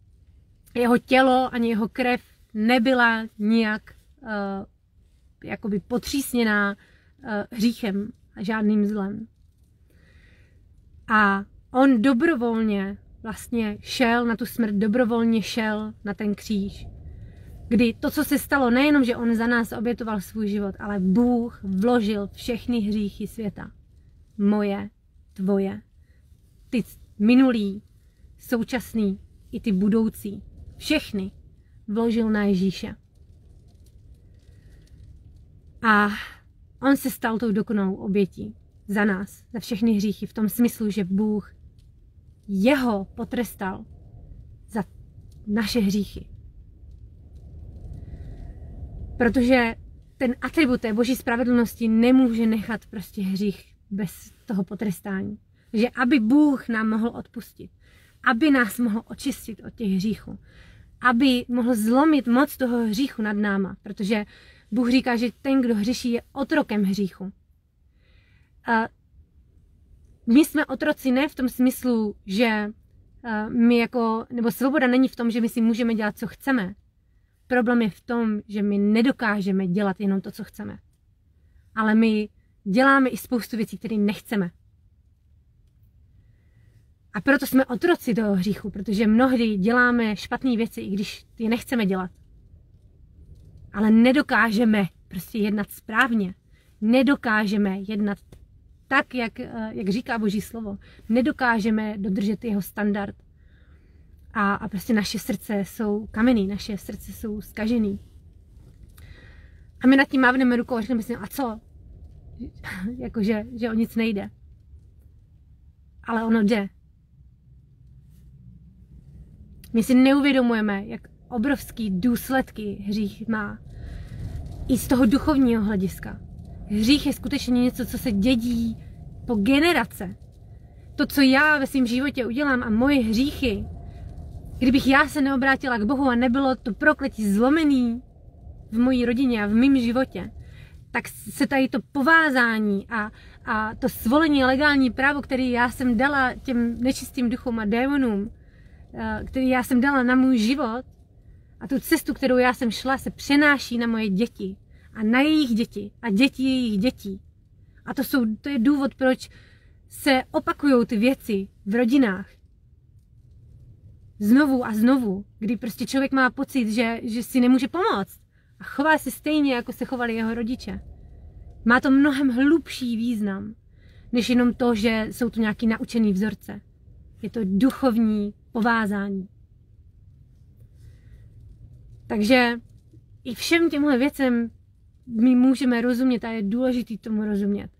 Jeho tělo ani jeho krev nebyla nijak jakoby potřísněná hříchem a žádným zlem. A on dobrovolně vlastně šel na tu smrt, dobrovolně šel na ten kříž. Kdy to, co se stalo, nejenom, že on za nás obětoval svůj život, ale Bůh vložil všechny hříchy světa. Moje, tvoje, ty minulý, současný i ty budoucí. Všechny vložil na Ježíše. A on se stal tou dokonalou obětí za nás, za všechny hříchy, v tom smyslu, že Bůh jeho potrestal za naše hříchy. Protože ten atribut té boží spravedlnosti nemůže nechat prostě hřích bez toho potrestání. Že aby Bůh nám mohl odpustit, aby nás mohl očistit od těch hříchů. Aby mohl zlomit moc toho hříchu nad náma. Protože Bůh říká, že ten, kdo hřeší, je otrokem hříchu. A my jsme otroci ne v tom smyslu, že nebo svoboda není v tom, že my si můžeme dělat, co chceme. Problém je v tom, že my nedokážeme dělat jenom to, co chceme. Ale my děláme i spoustu věcí, které nechceme. A proto jsme otroci toho hříchu, protože mnohdy děláme špatné věci, i když je nechceme dělat. Ale nedokážeme prostě jednat správně. Nedokážeme jednat tak, jak říká Boží slovo. Nedokážeme dodržet jeho standard. A prostě naše srdce jsou kamenný, naše srdce jsou zkažený. A my nad tím mávneme rukou a řekneme si, a co? Jakože, že o nic nejde. Ale ono jde. My si neuvědomujeme, jak obrovský důsledky hřích má. I z toho duchovního hlediska. Hřích je skutečně něco, co se dědí po generace. To, co já ve svém životě udělám a moje hříchy, kdybych já se neobrátila k Bohu a nebylo to prokletí zlomený v mojí rodině a v mém životě, tak se tady to povázání a to svolení legální právo, které já jsem dala těm nečistým duchům a démonům, který já jsem dala na můj život a tu cestu, kterou já jsem šla, se přenáší na moje děti a na jejich děti a děti jejich dětí. A to je důvod, proč se opakují ty věci v rodinách. Znovu a znovu, kdy prostě člověk má pocit, že si nemůže pomoct a chová se stejně, jako se chovali jeho rodiče. Má to mnohem hlubší význam, než jenom to, že jsou to nějaký naučený vzorce. Je to duchovní povázání. Takže i všem těmhle věcem my můžeme rozumět a je důležité tomu rozumět.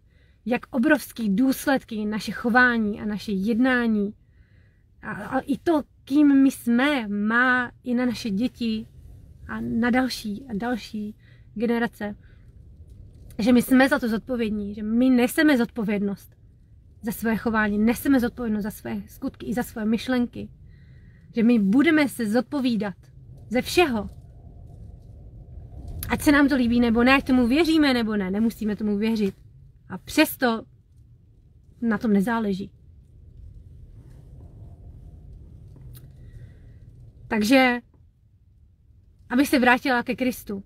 Jak obrovský důsledky naše chování a naše jednání a i to, kým my jsme, má i na naše děti a na další a další generace. Že my jsme za to zodpovědní, že my neseme zodpovědnost za své chování, neseme zodpovědnost za své skutky i za své myšlenky. Že my budeme se zodpovídat ze všeho. Ať se nám to líbí nebo ne, ať tomu věříme nebo ne, nemusíme tomu věřit. A přesto na tom nezáleží. Takže, abych se vrátila ke Kristu.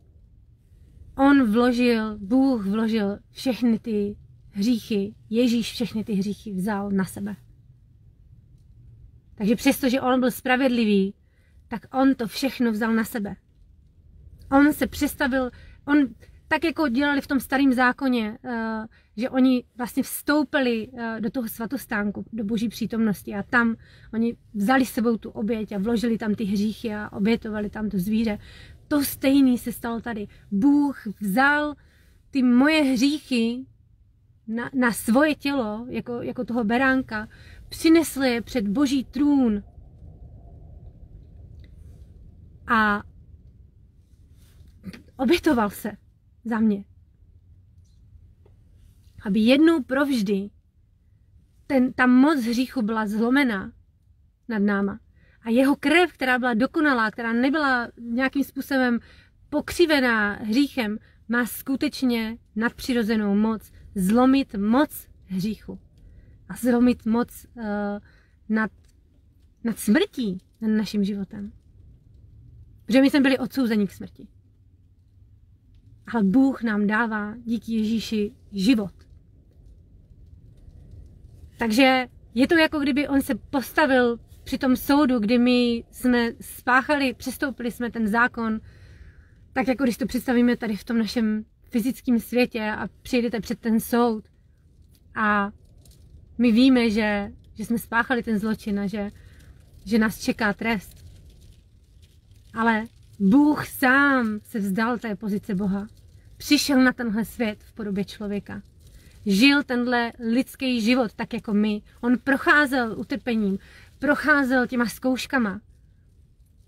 Bůh vložil všechny ty hříchy, Ježíš všechny ty hříchy vzal na sebe. Takže přesto, že on byl spravedlivý, tak on to všechno vzal na sebe. On se přestavil, tak jako dělali v tom starém zákoně, že oni vlastně vstoupili do toho svatostánku, do Boží přítomnosti a tam oni vzali s sebou tu oběť a vložili tam ty hříchy a obětovali tam to zvíře. To stejné se stalo tady. Bůh vzal ty moje hříchy na svoje tělo, jako toho beránka, přinesl je před Boží trůn a obětoval se za mě. Aby jednou provždy ta moc hříchu byla zlomená nad náma. A jeho krev, která byla dokonalá, která nebyla nějakým způsobem pokřivená hříchem, má skutečně nadpřirozenou moc zlomit moc hříchu. A zlomit moc nad smrtí, nad naším životem. Protože my jsme byli odsouzeni k smrti. Ale Bůh nám dává díky Ježíši život. Takže je to jako kdyby on se postavil při tom soudu, kdy my jsme přestoupili jsme ten zákon, tak jako když to představíme tady v tom našem fyzickém světě a přijdete před ten soud a my víme, že jsme spáchali ten zločin a že nás čeká trest. Ale Bůh sám se vzdal té pozice Boha. Přišel na tenhle svět v podobě člověka. Žil tenhle lidský život tak jako my. On procházel utrpením, procházel těma zkouškama.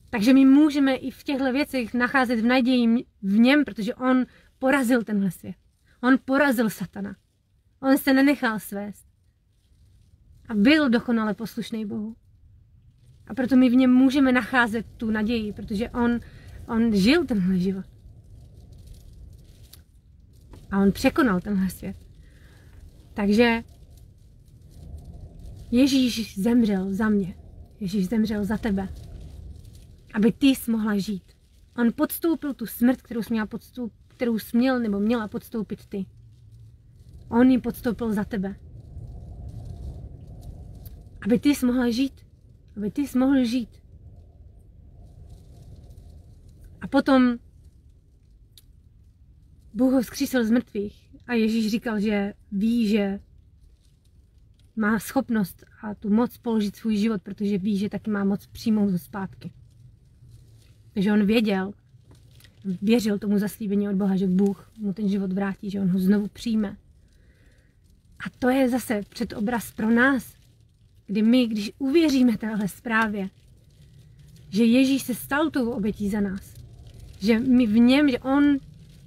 Takže my můžeme i v těchto věcech nacházet v naději v něm, protože on porazil tenhle svět. On porazil satana. On se nenechal svést. A byl dokonale poslušný Bohu. A proto my v něm můžeme nacházet tu naději, protože on žil tenhle život. A on překonal tenhle svět. Takže Ježíš zemřel za mě. Ježíš zemřel za tebe. Aby ty jsi mohla žít. On podstoupil tu smrt, kterou jsi měl nebo měla podstoupit ty. On ji podstoupil za tebe. Aby ty jsi mohla žít. Aby ty jsi mohl žít. A potom Bůh ho vzkřísil z mrtvých a Ježíš říkal, že ví, že má schopnost a tu moc položit svůj život, protože ví, že taky má moc přijmout ho zpátky. Takže on věřil tomu zaslíbení od Boha, že Bůh mu ten život vrátí, že on ho znovu přijme. A to je zase předobraz pro nás, kdy my, když uvěříme téhle zprávě, že Ježíš se stal tou obětí za nás, že my v něm, že on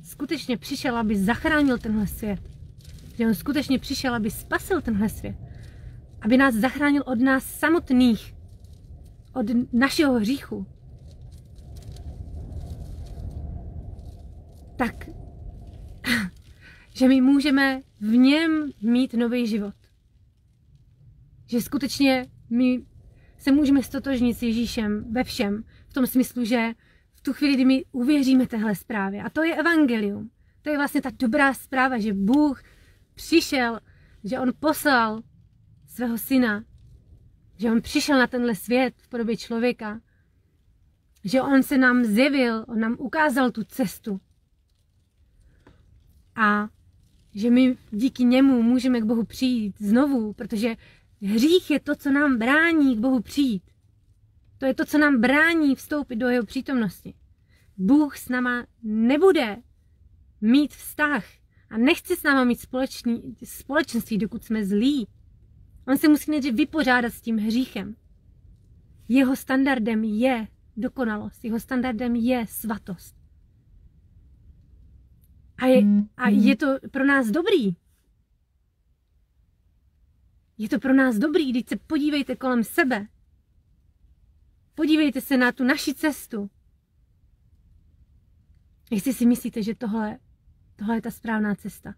skutečně přišel, aby zachránil tenhle svět, že on skutečně přišel, aby spasil tenhle svět, aby nás zachránil od nás samotných, od našeho hříchu, tak, že my můžeme v něm mít nový život. Že skutečně my se můžeme stotožnit s Ježíšem ve všem, v tom smyslu, že v tu chvíli, kdy my uvěříme téhle zprávě, a to je evangelium, to je vlastně ta dobrá zpráva, že Bůh přišel, že on poslal svého syna, že on přišel na tenhle svět v podobě člověka, že on se nám zjevil, on nám ukázal tu cestu a že my díky němu můžeme k Bohu přijít znovu, protože hřích je to, co nám brání k Bohu přijít. To je to, co nám brání vstoupit do jeho přítomnosti. Bůh s náma nebude mít vztah a nechce s náma mít společenství, dokud jsme zlí. On se musí nejdřív vypořádat s tím hříchem. Jeho standardem je dokonalost, jeho standardem je svatost. A je to pro nás dobrý. Je to pro nás dobrý, když se podívejte kolem sebe. Podívejte se na tu naši cestu. Jestli si myslíte, že tohle je ta správná cesta.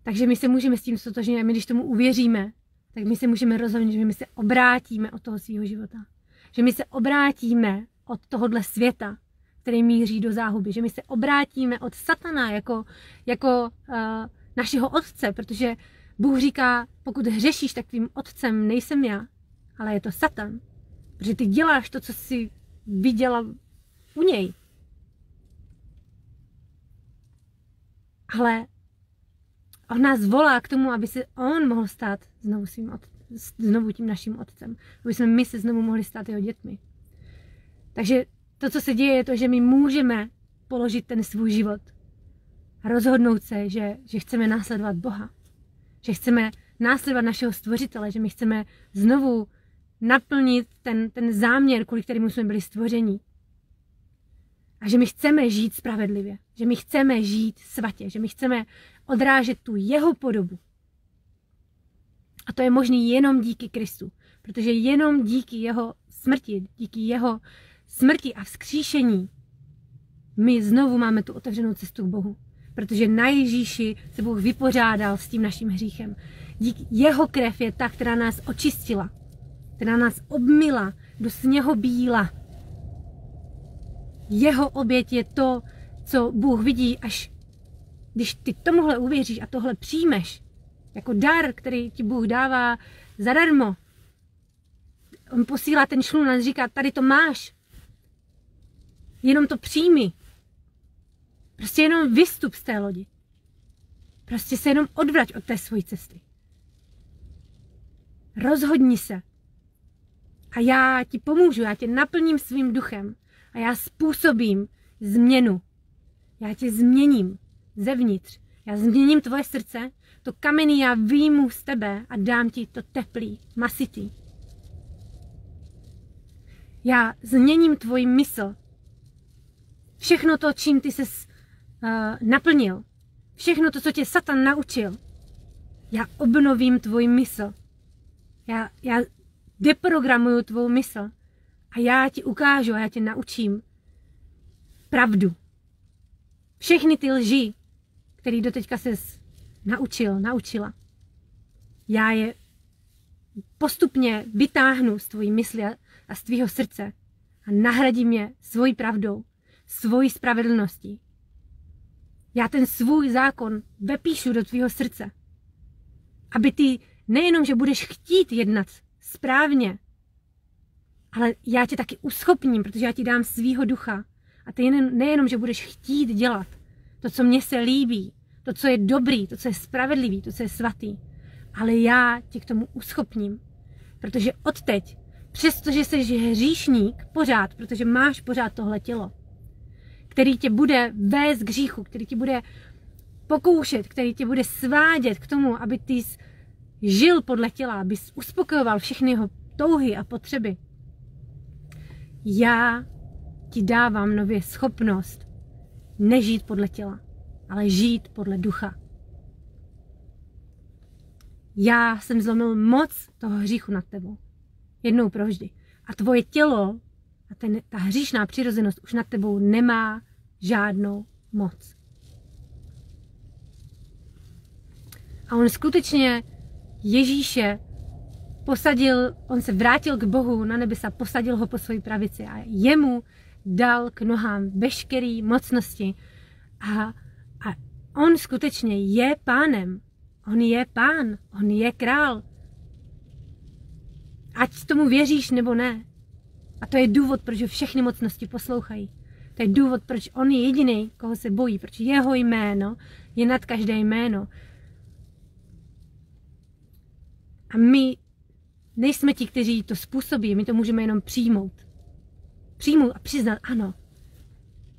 Takže my se můžeme s tím stotožnit, a my když tomu uvěříme, tak my se můžeme rozhodnout, že my se obrátíme od toho svého života. Že my se obrátíme od tohohle světa, který míří do záhuby. Že my se obrátíme od satana jako našeho otce, protože Bůh říká, pokud hřešíš, tak tvým otcem nejsem já, ale je to Satan. Protože ty děláš to, co jsi viděla u něj. Ale on nás volá k tomu, aby se on mohl stát znovu tím naším otcem. Aby jsme my se znovu mohli stát jeho dětmi. Takže to, co se děje, je to, že my můžeme položit ten svůj život a rozhodnout se, že chceme následovat Boha. Že chceme následovat našeho stvořitele, že my chceme znovu naplnit ten záměr, kvůli kterému jsme byli stvoření. A že my chceme žít spravedlivě, že my chceme žít svatě, že my chceme odrážet tu jeho podobu. A to je možné jenom díky Kristu, protože jenom díky jeho smrti a vzkříšení my znovu máme tu otevřenou cestu k Bohu. Protože na Ježíši se Bůh vypořádal s tím naším hříchem. Díky jeho krev je ta, která nás očistila, která nás obmyla do sněhobíla. Jeho oběť je to, co Bůh vidí, až když ty tomuhle uvěříš a tohle přijmeš jako dar, který ti Bůh dává zadarmo. On posílá ten šlun a říká, tady to máš. Jenom to přijmi. Prostě jenom vystup z té lodi. Prostě se jenom odvrať od té svojí cesty. Rozhodni se. A já ti pomůžu, já tě naplním svým duchem. A já způsobím změnu. Já tě změním zevnitř. Já změním tvoje srdce, to kamení já vyjmu z tebe a dám ti to teplý, masitý. Já změním tvoji mysl. Všechno to, čím ty ses naplnil, všechno to, co tě Satan naučil, já obnovím tvoji mysl. Já deprogramuju tvou mysl a já ti ukážu a já tě naučím pravdu. Všechny ty lži, které doteďka ses naučila, já je postupně vytáhnu z tvojí mysli a z tvýho srdce a nahradím je svojí pravdou, svojí spravedlností. Já ten svůj zákon vepíšu do tvýho srdce, aby ty nejenom, že budeš chtít jednat správně, ale já tě taky uschopním, protože já ti dám svýho ducha. A ty nejenom, že budeš chtít dělat to, co mně se líbí, to, co je dobrý, to, co je spravedlivý, to, co je svatý, ale já tě k tomu uschopním. Protože odteď, přestože jsi hříšník pořád, protože máš pořád tohle tělo, který tě bude vést k hříchu, který tě bude pokoušet, který tě bude svádět k tomu, aby ty žil podle těla, abys uspokojoval všechny jeho touhy a potřeby. Já ti dávám nově schopnost nežít podle těla, ale žít podle ducha. Já jsem zlomil moc toho hříchu nad tebou. Jednou provždy. A tvoje tělo a ta hříšná přirozenost už nad tebou nemá žádnou moc. A on skutečně Ježíše posadil, on se vrátil k Bohu na nebesa, posadil ho po své pravici a jemu dal k nohám veškeré mocnosti. A on skutečně je pánem. On je pán, on je král. Ať tomu věříš nebo ne. A to je důvod, proč ho všechny mocnosti poslouchají. To je důvod, proč on je jediný, koho se bojí, proč jeho jméno je nad každé jméno. A my nejsme ti, kteří to způsobí, my to můžeme jenom přijmout. Přijmout a přiznat, ano,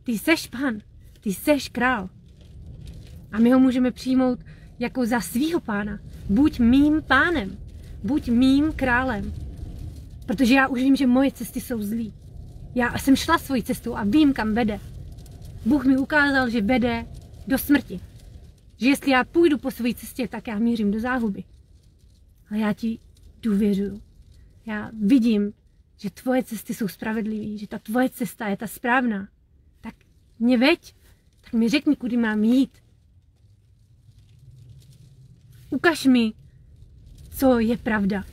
ty seš pán, ty seš král. A my ho můžeme přijmout jako za svýho pána. Buď mým pánem, buď mým králem. Protože já už vím, že moje cesty jsou zlý. Já jsem šla svojí cestou a vím, kam vede. Bůh mi ukázal, že vede do smrti. Že jestli já půjdu po své cestě, tak já mířím do záhuby. Ale já ti důvěřuju. Já vidím, že tvoje cesty jsou spravedlivé, že ta tvoje cesta je ta správná. Tak mě veď, tak mi řekni, kudy mám jít. Ukaž mi, co je pravda.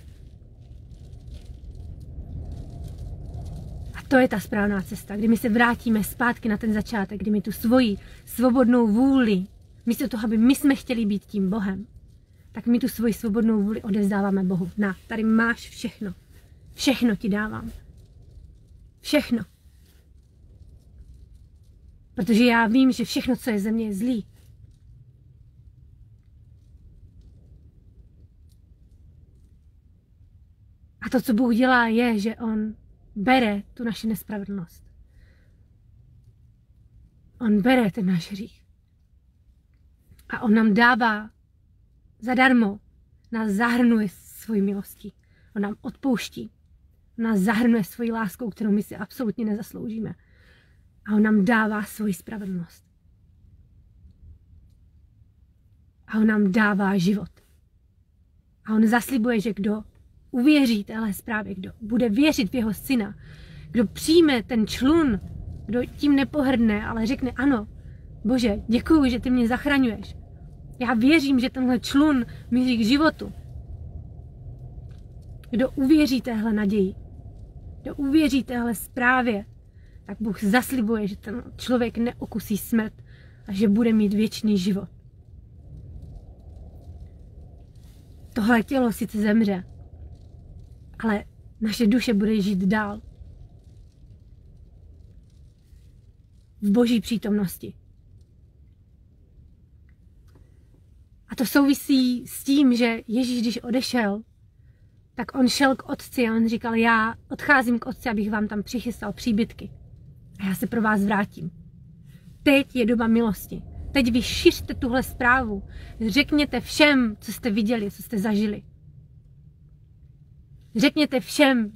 A to je ta správná cesta, kdy my se vrátíme zpátky na ten začátek, kdy my tu svoji svobodnou vůli, místo toho, aby my jsme chtěli být tím Bohem, tak my tu svoji svobodnou vůli odevzdáváme Bohu. Na, tady máš všechno. Všechno ti dávám. Všechno. Protože já vím, že všechno, co je ze mě, je zlý. A to, co Bůh dělá, je, že on bere tu naši nespravedlnost. On bere ten náš hřích. A on nám dává zadarmo, nás zahrnuje svojí milostí. On nám odpouští. On nás zahrnuje svojí láskou, kterou my si absolutně nezasloužíme. A on nám dává svoji spravedlnost. A on nám dává život. A on zaslibuje, že kdo uvěří téhle zprávě, kdo bude věřit v jeho syna, kdo přijme ten člun, kdo tím nepohrdne, ale řekne ano, Bože, děkuju, že ty mě zachraňuješ. Já věřím, že tenhle člun míří k životu. Kdo uvěří téhle naději, kdo uvěří téhle zprávě, tak Bůh zaslibuje, že ten člověk neokusí smrt a že bude mít věčný život. Tohle tělo sice zemře, ale naše duše bude žít dál. V Boží přítomnosti. A to souvisí s tím, že Ježíš, když odešel, tak on šel k Otci a on říkal, já odcházím k Otci, abych vám tam přichystal příbytky. A já se pro vás vrátím. Teď je doba milosti. Teď vy šiřte tuhle zprávu. Řekněte všem, co jste viděli, co jste zažili. Řekněte všem,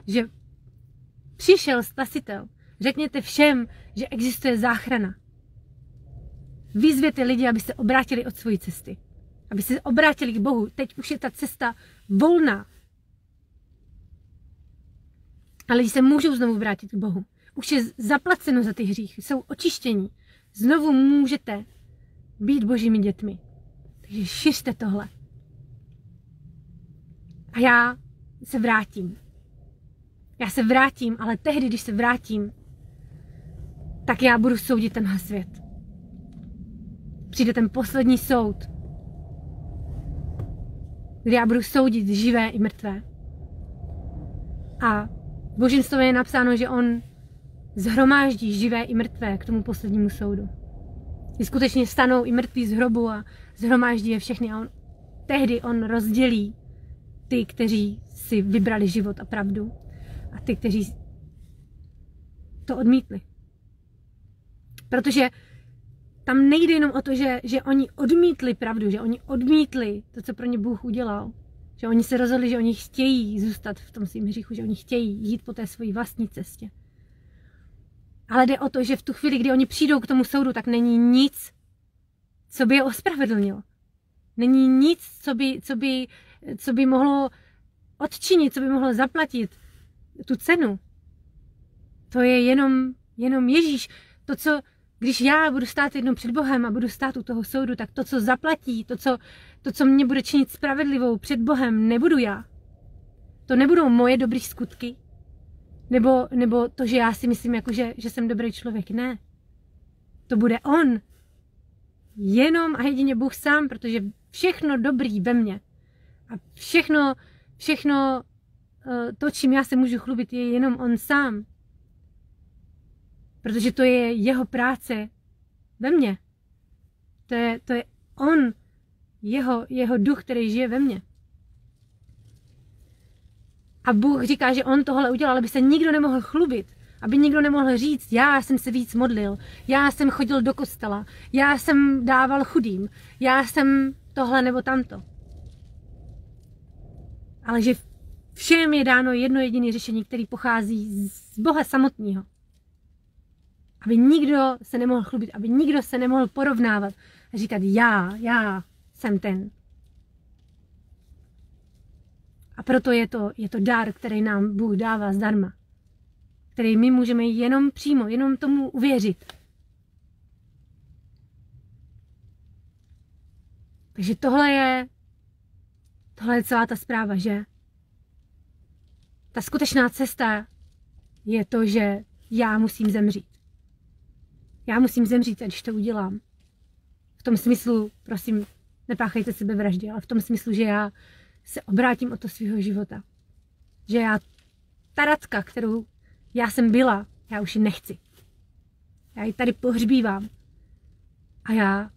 že přišel Spasitel. Řekněte všem, že existuje záchrana. Vyzvěte lidi, aby se obrátili od své cesty. Aby se obrátili k Bohu. Teď už je ta cesta volná. A lidi se můžou znovu vrátit k Bohu. Už je zaplaceno za ty hříchy, jsou očištění. Znovu můžete být Božími dětmi. Takže šiřte tohle. A já se vrátím. Já se vrátím, ale tehdy, když se vrátím, tak já budu soudit tenhle svět. Přijde ten poslední soud, kdy já budu soudit živé i mrtvé. A v Božím slově je napsáno, že on zhromáždí živé i mrtvé k tomu poslednímu soudu. Kdy skutečně stanou i mrtví z hrobu a zhromáždí je všechny a tehdy on rozdělí ty, kteří si vybrali život a pravdu a ty, kteří to odmítli. Protože tam nejde jenom o to, že oni odmítli pravdu, že oni odmítli to, co pro ně Bůh udělal. Že oni se rozhodli, že oni chtějí zůstat v tom svým hříchu, že oni chtějí jít po té své vlastní cestě. Ale jde o to, že v tu chvíli, kdy oni přijdou k tomu soudu, tak není nic, co by je ospravedlnilo. Není nic, co by mohlo odčinit, co by mohlo zaplatit tu cenu. To je jenom Ježíš. To, co, když já budu stát jednou před Bohem a budu stát u toho soudu, tak to, co zaplatí, to, co mě bude činit spravedlivou před Bohem, nebudu já. To nebudou moje dobré skutky, nebo to, že já si myslím, jako že jsem dobrý člověk. Ne. To bude on. Jenom a jedině Bůh sám, protože všechno dobrý ve mně a všechno to, čím já se můžu chlubit, je jenom on sám. Protože to je jeho práce ve mně. To je on, jeho duch, který žije ve mně. A Bůh říká, že on tohle udělal, aby se nikdo nemohl chlubit. Aby nikdo nemohl říct, já jsem se víc modlil, já jsem chodil do kostela, já jsem dával chudým, já jsem tohle nebo tamto. Ale že všem je dáno jedno jediné řešení, který pochází z Boha samotného. Aby nikdo se nemohl chlubit, aby nikdo se nemohl porovnávat a říkat, já jsem ten. A proto je to dar, který nám Bůh dává zdarma. Který my můžeme jenom přímo, jenom tomu uvěřit. Takže tohle je celá ta zpráva, že ta skutečná cesta je to, že já musím zemřít. Já musím zemřít, a když to udělám. V tom smyslu, prosím, nepáchejte sebevraždy, ale v tom smyslu, že já se obrátím o to svého života. Že já, ta Radka, kterou já jsem byla, já už ji nechci. Já ji tady pohřbívám. A já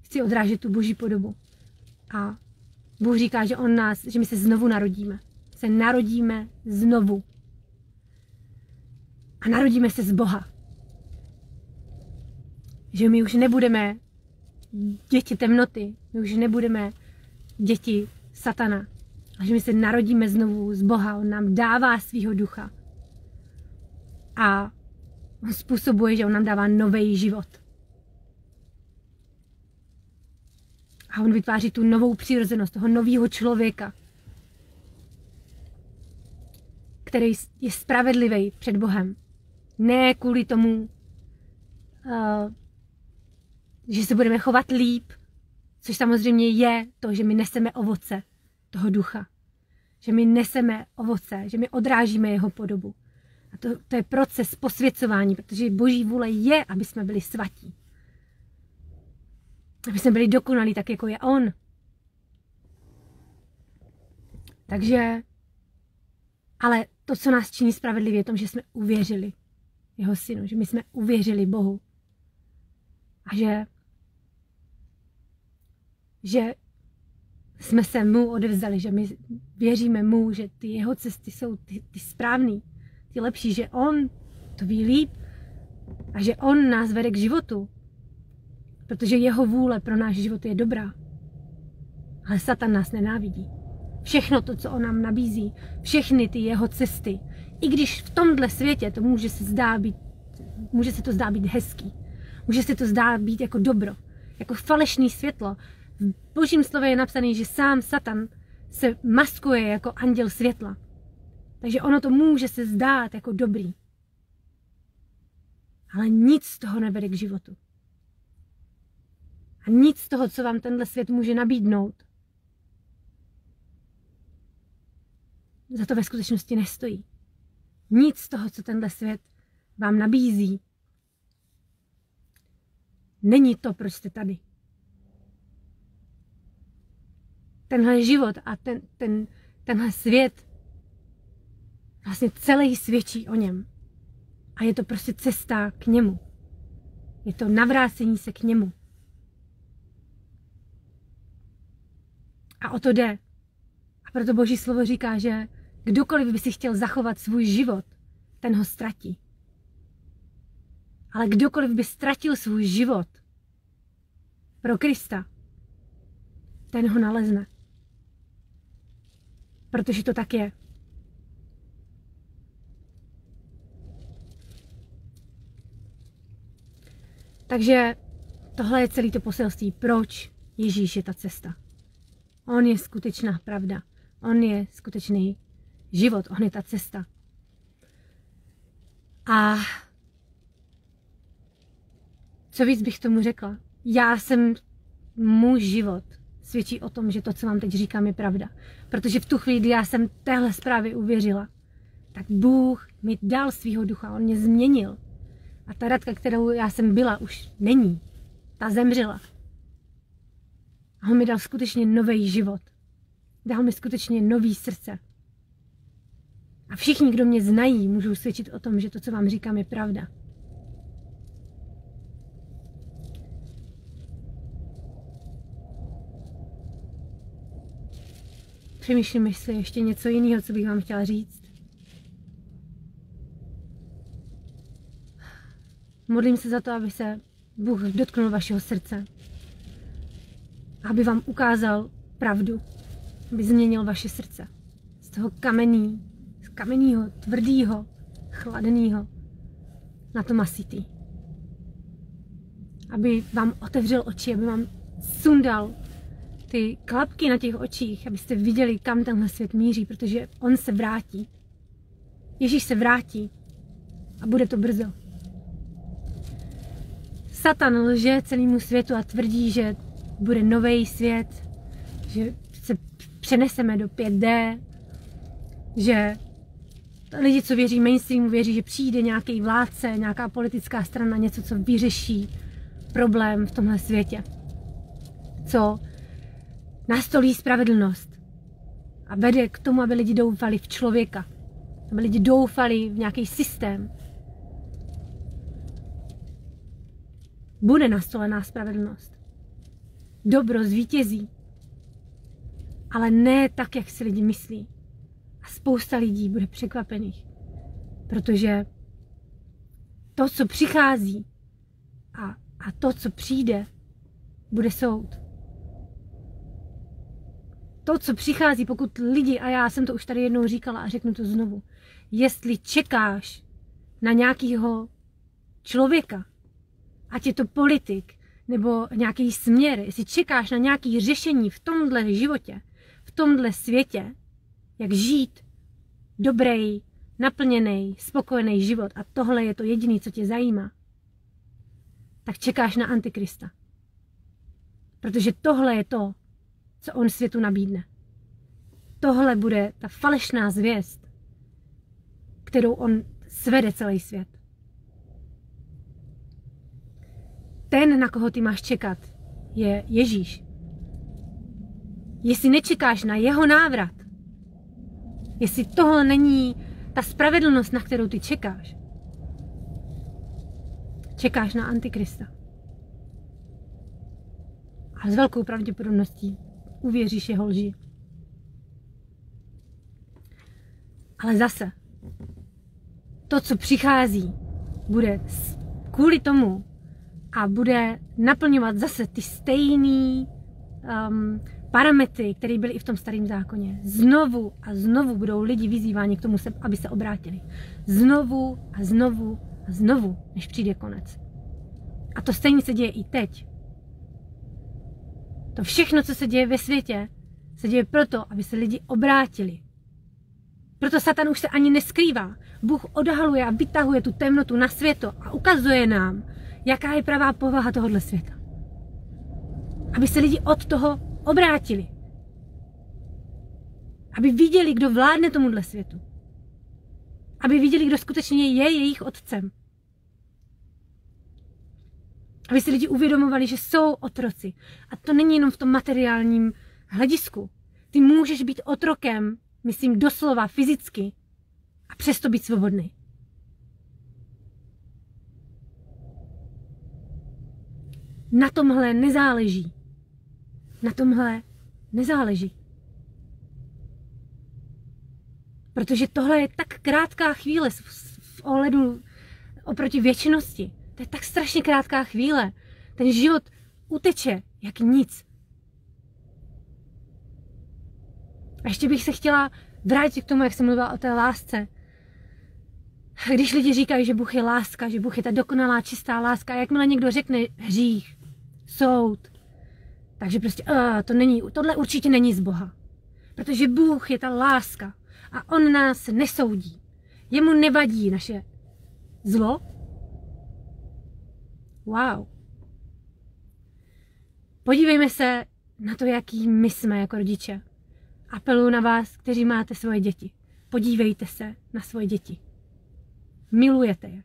chci odrážet tu Boží podobu. A Bůh říká, že my se znovu narodíme. Se narodíme znovu. A narodíme se z Boha. Že my už nebudeme děti temnoty, my už nebudeme děti satana. A že my se narodíme znovu z Boha. On nám dává svýho ducha. A on způsobuje, že on nám dává nový život. A on vytváří tu novou přirozenost, toho nového člověka, který je spravedlivý před Bohem. Ne kvůli tomu, že se budeme chovat líp, což samozřejmě je to, že my neseme ovoce toho ducha. Že my neseme ovoce, že my odrážíme jeho podobu. A to je proces posvěcování, protože Boží vůle je, aby jsme byli svatí. Aby jsme byli dokonalí, tak jako je on. Takže, ale to, co nás činí spravedlivě, je tom, že jsme uvěřili jeho synu, že my jsme uvěřili Bohu. A že jsme se mu odevzdali, že my věříme mu, že ty jeho cesty jsou ty správný, ty lepší, že on to ví líp a že on nás vede k životu. Protože jeho vůle pro náš život je dobrá. Ale Satan nás nenávidí. Všechno to, co on nám nabízí, všechny ty jeho cesty, i když v tomhle světě to může se to zdát být hezký. Může se to zdát být jako dobro, jako falešný světlo. V Božím slově je napsané, že sám Satan se maskuje jako anděl světla. Takže ono to může se zdát jako dobrý. Ale nic z toho nevede k životu. A nic z toho, co vám tenhle svět může nabídnout, za to ve skutečnosti nestojí. Nic z toho, co tenhle svět vám nabízí, není to, proč jste tady. Tenhle život a tenhle svět vlastně celý svědčí o něm. A je to prostě cesta k němu. Je to navrácení se k němu. A o to jde. A proto Boží slovo říká, že kdokoliv by si chtěl zachovat svůj život, ten ho ztratí. Ale kdokoliv by ztratil svůj život pro Krista, ten ho nalezne. Protože to tak je. Takže tohle je celé to poselství. Proč Ježíš je ta cesta? On je skutečná pravda. On je skutečný život. On je ta cesta. A co víc bych tomu řekla? Můj život svědčí o tom, že to, co vám teď říkám, je pravda. Protože v tu chvíli, kdy já jsem téhle zprávě uvěřila, tak Bůh mi dal svýho ducha. On mě změnil. A ta Radka, kterou já jsem byla, už není. Ta zemřela. A on mi dal skutečně nový život. Dal mi skutečně nový srdce. A všichni, kdo mě znají, můžou svědčit o tom, že to, co vám říkám, je pravda. Přemýšlím, jestli ještě něco jiného, co bych vám chtěla říct. Modlím se za to, aby se Bůh dotknul vašeho srdce. Aby vám ukázal pravdu. Aby změnil vaše srdce. Z toho kamenného, tvrdého, chladného na to masitý. Aby vám otevřel oči, aby vám sundal ty klapky na těch očích, abyste viděli, kam tenhle svět míří, protože on se vrátí. Ježíš se vrátí a bude to brzo. Satan lže celému světu a tvrdí, že bude nový svět, že se přeneseme do 5D, že lidi, co věří mainstreamu, věří, že přijde nějaký vládce, nějaká politická strana, něco, co vyřeší problém v tomhle světě. Co nastolí spravedlnost a vede k tomu, aby lidi doufali v člověka, aby lidi doufali v nějaký systém. Bude nastolená spravedlnost. Dobro zvítězí, ale ne tak, jak si lidi myslí. A spousta lidí bude překvapených, protože to, co přichází a to, co přijde, bude soud. To, co přichází, pokud lidi, a já jsem to už tady jednou říkala a řeknu to znovu, jestli čekáš na nějakého člověka, ať je to politik, nebo nějaký směr, jestli čekáš na nějaké řešení v tomhle životě, v tomhle světě, jak žít dobrý, naplněný, spokojený život a tohle je to jediné, co tě zajímá, tak čekáš na Antikrista. Protože tohle je to, co on světu nabídne. Tohle bude ta falešná zvěst, kterou on svede celý svět. Ten, na koho ty máš čekat, je Ježíš. Jestli nečekáš na jeho návrat, jestli tohle není ta spravedlnost, na kterou ty čekáš, čekáš na Antikrista. A s velkou pravděpodobností uvěříš jeho lži. Ale zase, to, co přichází, bude kvůli tomu a bude naplňovat zase ty stejný parametry, které byly i v tom starém zákoně. Znovu a znovu budou lidi vyzýváni k tomu, aby se obrátili. Znovu a znovu a znovu, než přijde konec. A to stejně se děje i teď. To všechno, co se děje ve světě, se děje proto, aby se lidi obrátili. Proto Satan už se ani neskrývá. Bůh odhaluje a vytahuje tu temnotu na světlo a ukazuje nám, jaká je pravá povaha tohohle světa. Aby se lidi od toho obrátili. Aby viděli, kdo vládne tomuhle světu. Aby viděli, kdo skutečně je jejich otcem. Aby si lidi uvědomovali, že jsou otroci. A to není jenom v tom materiálním hledisku. Ty můžeš být otrokem, myslím doslova, fyzicky, a přesto být svobodný. Na tomhle nezáleží. Na tomhle nezáleží. Protože tohle je tak krátká chvíle v ohledu oproti věčnosti. To je tak strašně krátká chvíle. Ten život uteče jak nic. A ještě bych se chtěla vrátit k tomu, jak jsem mluvila o té lásce. Když lidi říkají, že Bůh je láska, že Bůh je ta dokonalá, čistá láska, a jakmile někdo řekne hřích, soud, takže prostě tohle určitě není z Boha. Protože Bůh je ta láska a on nás nesoudí. Jemu nevadí naše zlo. Wow. Podívejme se na to, jaký my jsme jako rodiče. Apeluju na vás, kteří máte svoje děti. Podívejte se na svoje děti. Milujete je.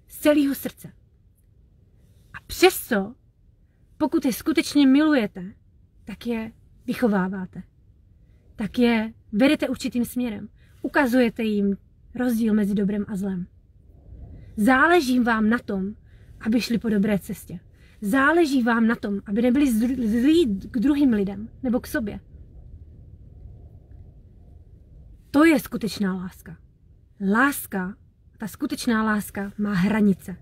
Z celého srdce. A přesto, pokud je skutečně milujete, tak je vychováváte. Tak je vedete určitým směrem. Ukazujete jim rozdíl mezi dobrem a zlem. Záleží vám na tom, aby šli po dobré cestě. Záleží vám na tom, aby nebyli zlí k druhým lidem nebo k sobě. To je skutečná láska. Láska, ta skutečná láska má hranice.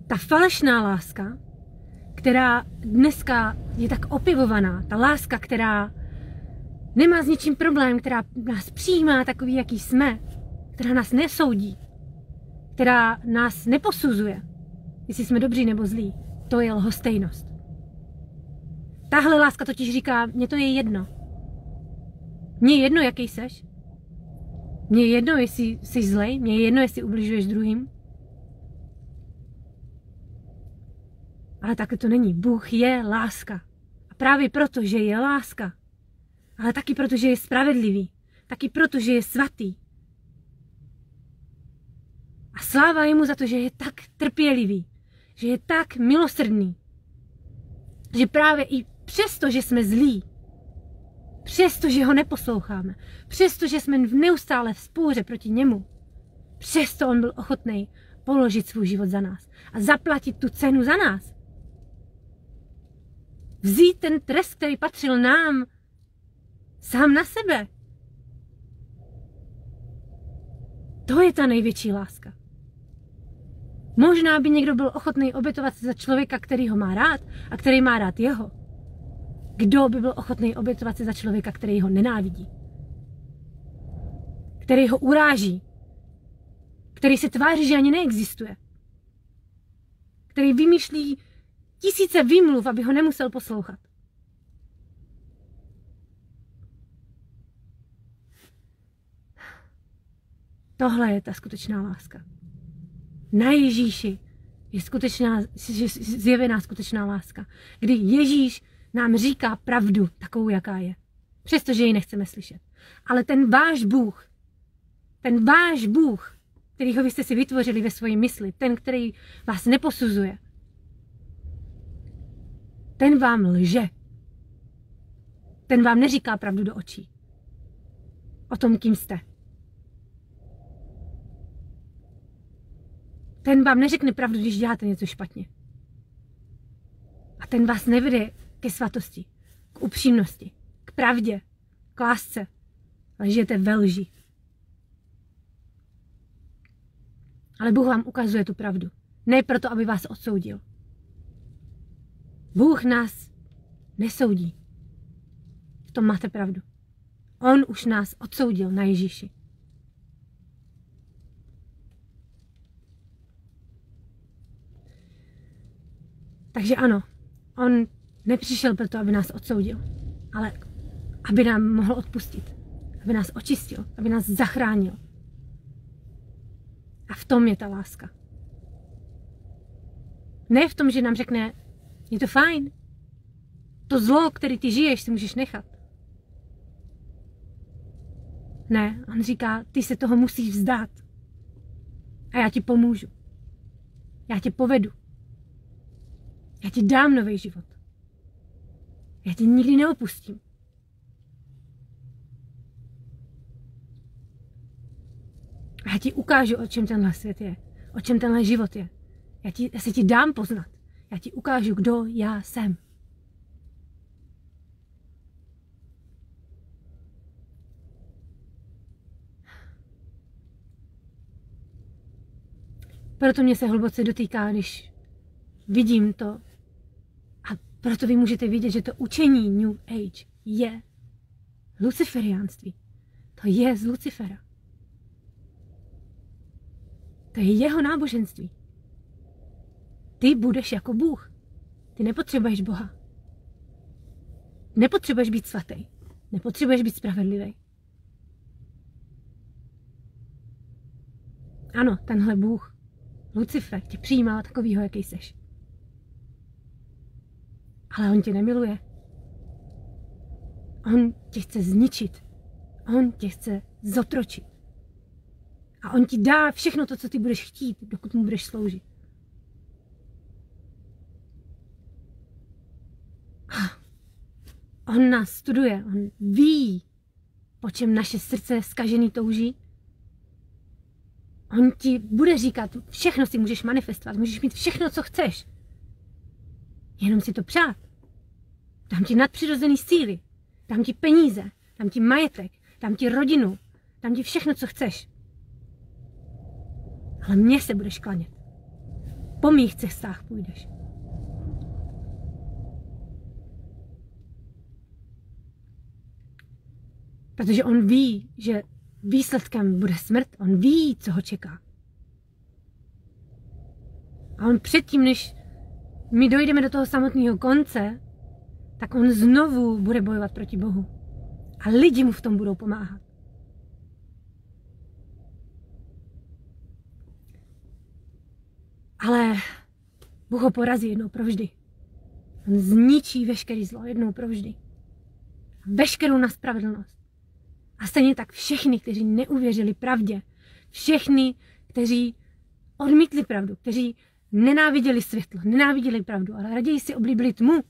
Ta falešná láska, která dneska je tak opěvovaná, ta láska, která nemá s ničím problém, která nás přijímá takový, jaký jsme, která nás nesoudí, která nás neposuzuje, jestli jsme dobří nebo zlí, to je lhostejnost. Tahle láska totiž říká, mně to je jedno. Mně je jedno, jaký seš. Mně je jedno, jestli jsi zlej, mně je jedno, jestli ubližuješ druhým. Ale takhle to není. Bůh je láska. A právě proto, že je láska, ale taky proto, že je spravedlivý, taky proto, že je svatý. A sláva jemu za to, že je tak trpělivý, že je tak milosrdný, že právě i přesto, že jsme zlí, přesto, že ho neposloucháme, přesto, že jsme neustále v spouře proti němu, přesto on byl ochotný položit svůj život za nás a zaplatit tu cenu za nás. Vzít ten trest, který patřil nám, sám na sebe. To je ta největší láska. Možná by někdo byl ochotný obětovat se za člověka, který ho má rád a který má rád jeho. Kdo by byl ochotný obětovat se za člověka, který ho nenávidí? Který ho uráží? Který se tváří, že ani neexistuje? Který vymýšlí tisíce výmluv, aby ho nemusel poslouchat? Tohle je ta skutečná láska. Na Ježíši je zjevená skutečná láska. Kdy Ježíš nám říká pravdu takovou, jaká je. Přestože ji nechceme slyšet. Ale ten váš Bůh, kterýho vy jste si vytvořili ve své mysli, ten, který vás neposuzuje, ten vám lže. Ten vám neříká pravdu do očí. O tom, kým jste. Ten vám neřekne pravdu, když děláte něco špatně. A ten vás nevede ke svatosti, k upřímnosti, k pravdě, k lásce, ale žijete ve lži. Ale Bůh vám ukazuje tu pravdu. Ne proto, aby vás odsoudil. Bůh nás nesoudí. V tom máte pravdu. On už nás odsoudil na Ježíši. Takže ano, on nepřišel proto, aby nás odsoudil, ale aby nám mohl odpustit, aby nás očistil, aby nás zachránil. A v tom je ta láska. Ne v tom, že nám řekne, je to fajn, to zlo, který ty žiješ, si můžeš nechat. Ne, on říká, ty se toho musíš vzdát. A já ti pomůžu. Já tě povedu. Já ti dám nový život. Já tě nikdy neopustím. A já ti ukážu, o čem tenhle svět je. O čem tenhle život je. Já se ti dám poznat. Já ti ukážu, kdo já jsem. Proto mě se hluboce dotýká, když vidím to. A proto vy můžete vidět, že to učení New Age je luciferiánství. To je z Lucifera. To je jeho náboženství. Ty budeš jako Bůh. Ty nepotřebuješ Boha. Nepotřebuješ být svatý. Nepotřebuješ být spravedlivý. Ano, tenhle Bůh, Lucifer, tě přijímá takovýho, jaký seš. Ale on tě nemiluje. On tě chce zničit. On tě chce zotročit. A on ti dá všechno to, co ty budeš chtít, dokud mu budeš sloužit. On nás studuje, on ví, po čem naše srdce zkažený touží. On ti bude říkat, všechno si můžeš manifestovat, můžeš mít všechno, co chceš. Jenom si to přát. Dám ti nadpřirozený síly, dám ti peníze, dám ti majetek, dám ti rodinu, dám ti všechno, co chceš. Ale mně se budeš klanět. Po mých cestách půjdeš. Protože on ví, že výsledkem bude smrt. On ví, co ho čeká. A on předtím, než my dojdeme do toho samotného konce, tak on znovu bude bojovat proti Bohu. A lidi mu v tom budou pomáhat. Ale Bůh ho porazí jednou provždy. On zničí veškerý zlo jednou provždy. Veškerou nespravedlnost. A stejně tak všechny, kteří neuvěřili pravdě. Všechny, kteří odmítli pravdu. Kteří nenáviděli světlo, nenáviděli pravdu, ale raději si oblíbili tmu.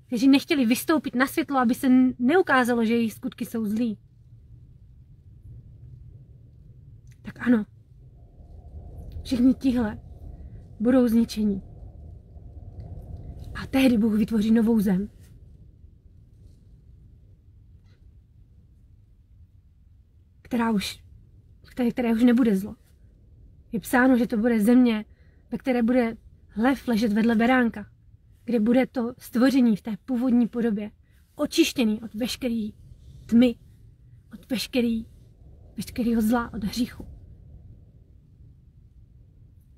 Kteří nechtěli vystoupit na světlo, aby se neukázalo, že jejich skutky jsou zlí. Tak ano. Všichni tihle budou zničení. A tehdy Bůh vytvoří novou zem. Které už nebude zlo. Je psáno, že to bude země, ve které bude lev ležet vedle beránka, kde bude to stvoření v té původní podobě očištěný od veškeré tmy, od veškerého zla, od hříchu.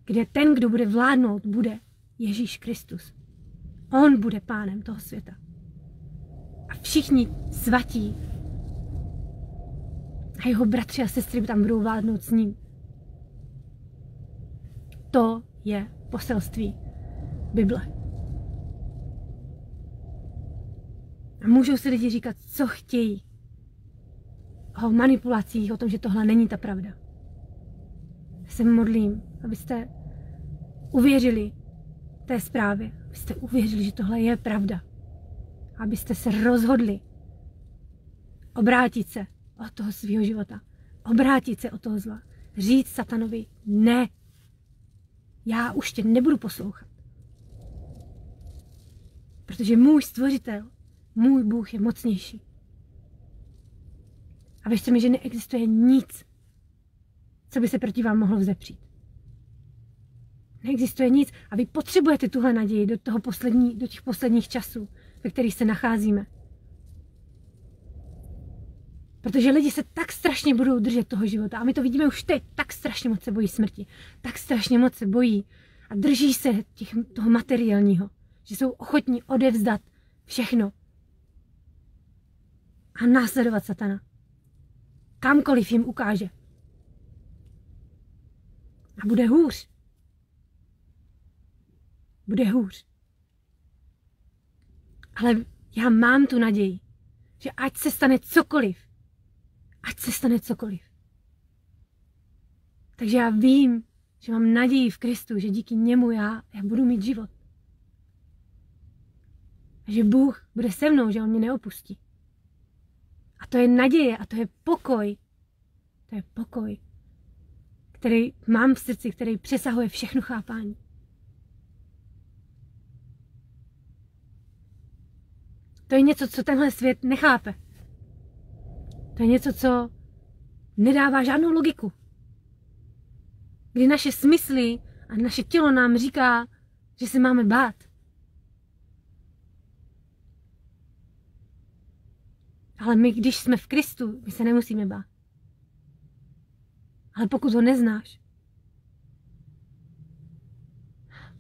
Kde ten, kdo bude vládnout, bude Ježíš Kristus. On bude pánem toho světa. A všichni svatí a jeho bratři a sestry tam budou vládnout s ním. To je poselství Bible. A můžou si lidi říkat, co chtějí. O manipulacích, o tom, že tohle není ta pravda. Já se modlím, abyste uvěřili té zprávě. Abyste uvěřili, že tohle je pravda. Abyste se rozhodli obrátit se od toho svého života. Obrátit se od toho zla. Říct satanovi ne. Já už tě nebudu poslouchat. Protože můj stvořitel, můj Bůh je mocnější. A věřte mi, že neexistuje nic, co by se proti vám mohlo vzepřít. Neexistuje nic a vy potřebujete tuhle naději do těch posledních časů, ve kterých se nacházíme. Protože lidi se tak strašně budou držet toho života. A my to vidíme už teď. Tak strašně moc se bojí smrti. Tak strašně moc se bojí a drží se toho materiálního. Že jsou ochotní odevzdat všechno. a následovat satana. Kamkoliv jim ukáže. A bude hůř. Bude hůř. Ale já mám tu naději, že ať se stane cokoliv. Ať se stane cokoliv. Takže já vím, že mám naději v Kristu, že díky němu já budu mít život. A že Bůh bude se mnou, že on mě neopustí. A to je naděje a to je pokoj. To je pokoj, který mám v srdci, který přesahuje všechno chápání. To je něco, co tenhle svět nechápe. To je něco, co nedává žádnou logiku. Kdy naše smysly a naše tělo nám říká, že se máme bát. Ale my, když jsme v Kristu, my se nemusíme bát. Ale pokud ho neznáš,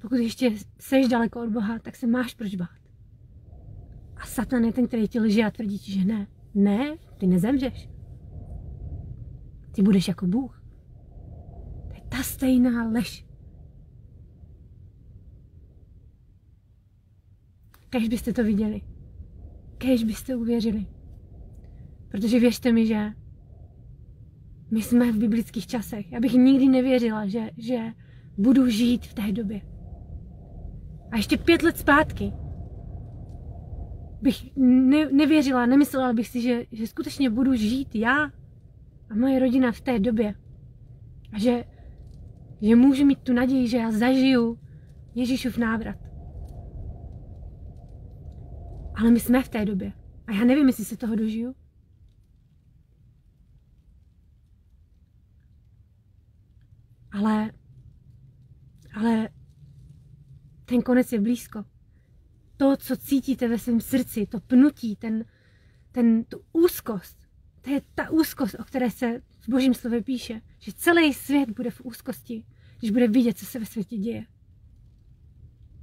pokud ještě seš daleko od Boha, tak se máš proč bát. A Satan je ten, který ti lže a tvrdí ti, že ne. Ne, ty nezemřeš. Ty budeš jako Bůh. To je ta stejná lež. Kéž byste to viděli. Kéž byste uvěřili. Protože věřte mi, že my jsme v biblických časech. Já bych nikdy nevěřila, že budu žít v té době. A ještě 5 let zpátky bych nevěřila, nemyslela bych si, že skutečně budu žít já a moje rodina v té době. A že můžu mít tu naději, že já zažiju Ježíšův návrat. Ale my jsme v té době. A já nevím, jestli se toho dožiju. Ale ten konec je blízko. To, co cítíte ve svém srdci, to pnutí, tu úzkost, to je ta úzkost, o které se v Božím slově píše, že celý svět bude v úzkosti, když bude vidět, co se ve světě děje.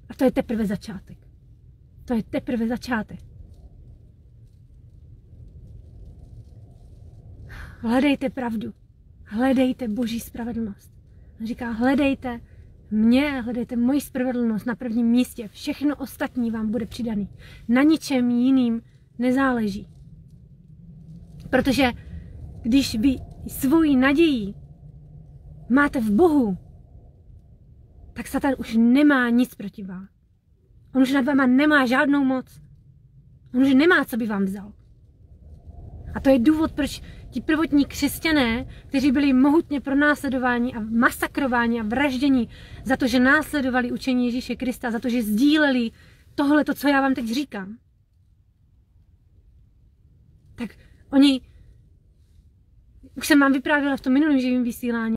A to je teprve začátek. To je teprve začátek. Hledejte pravdu. Hledejte Boží spravedlnost. On říká, hledejte mě, hledejte moji spravedlnost na prvním místě. Všechno ostatní vám bude přidaný. Na ničem jiným nezáleží. Protože když vy svoji naději máte v Bohu, tak Satan už nemá nic proti vám. On už nad váma nemá žádnou moc. On už nemá, co by vám vzal. A to je důvod, proč ti prvotní křesťané, kteří byli mohutně pronásledováni a masakrováni a vražděni za to, že následovali učení Ježíše Krista, za to, že sdíleli tohleto, co já vám teď říkám. Tak oni, už jsem vám vyprávěla v tom minulém živém vysílání,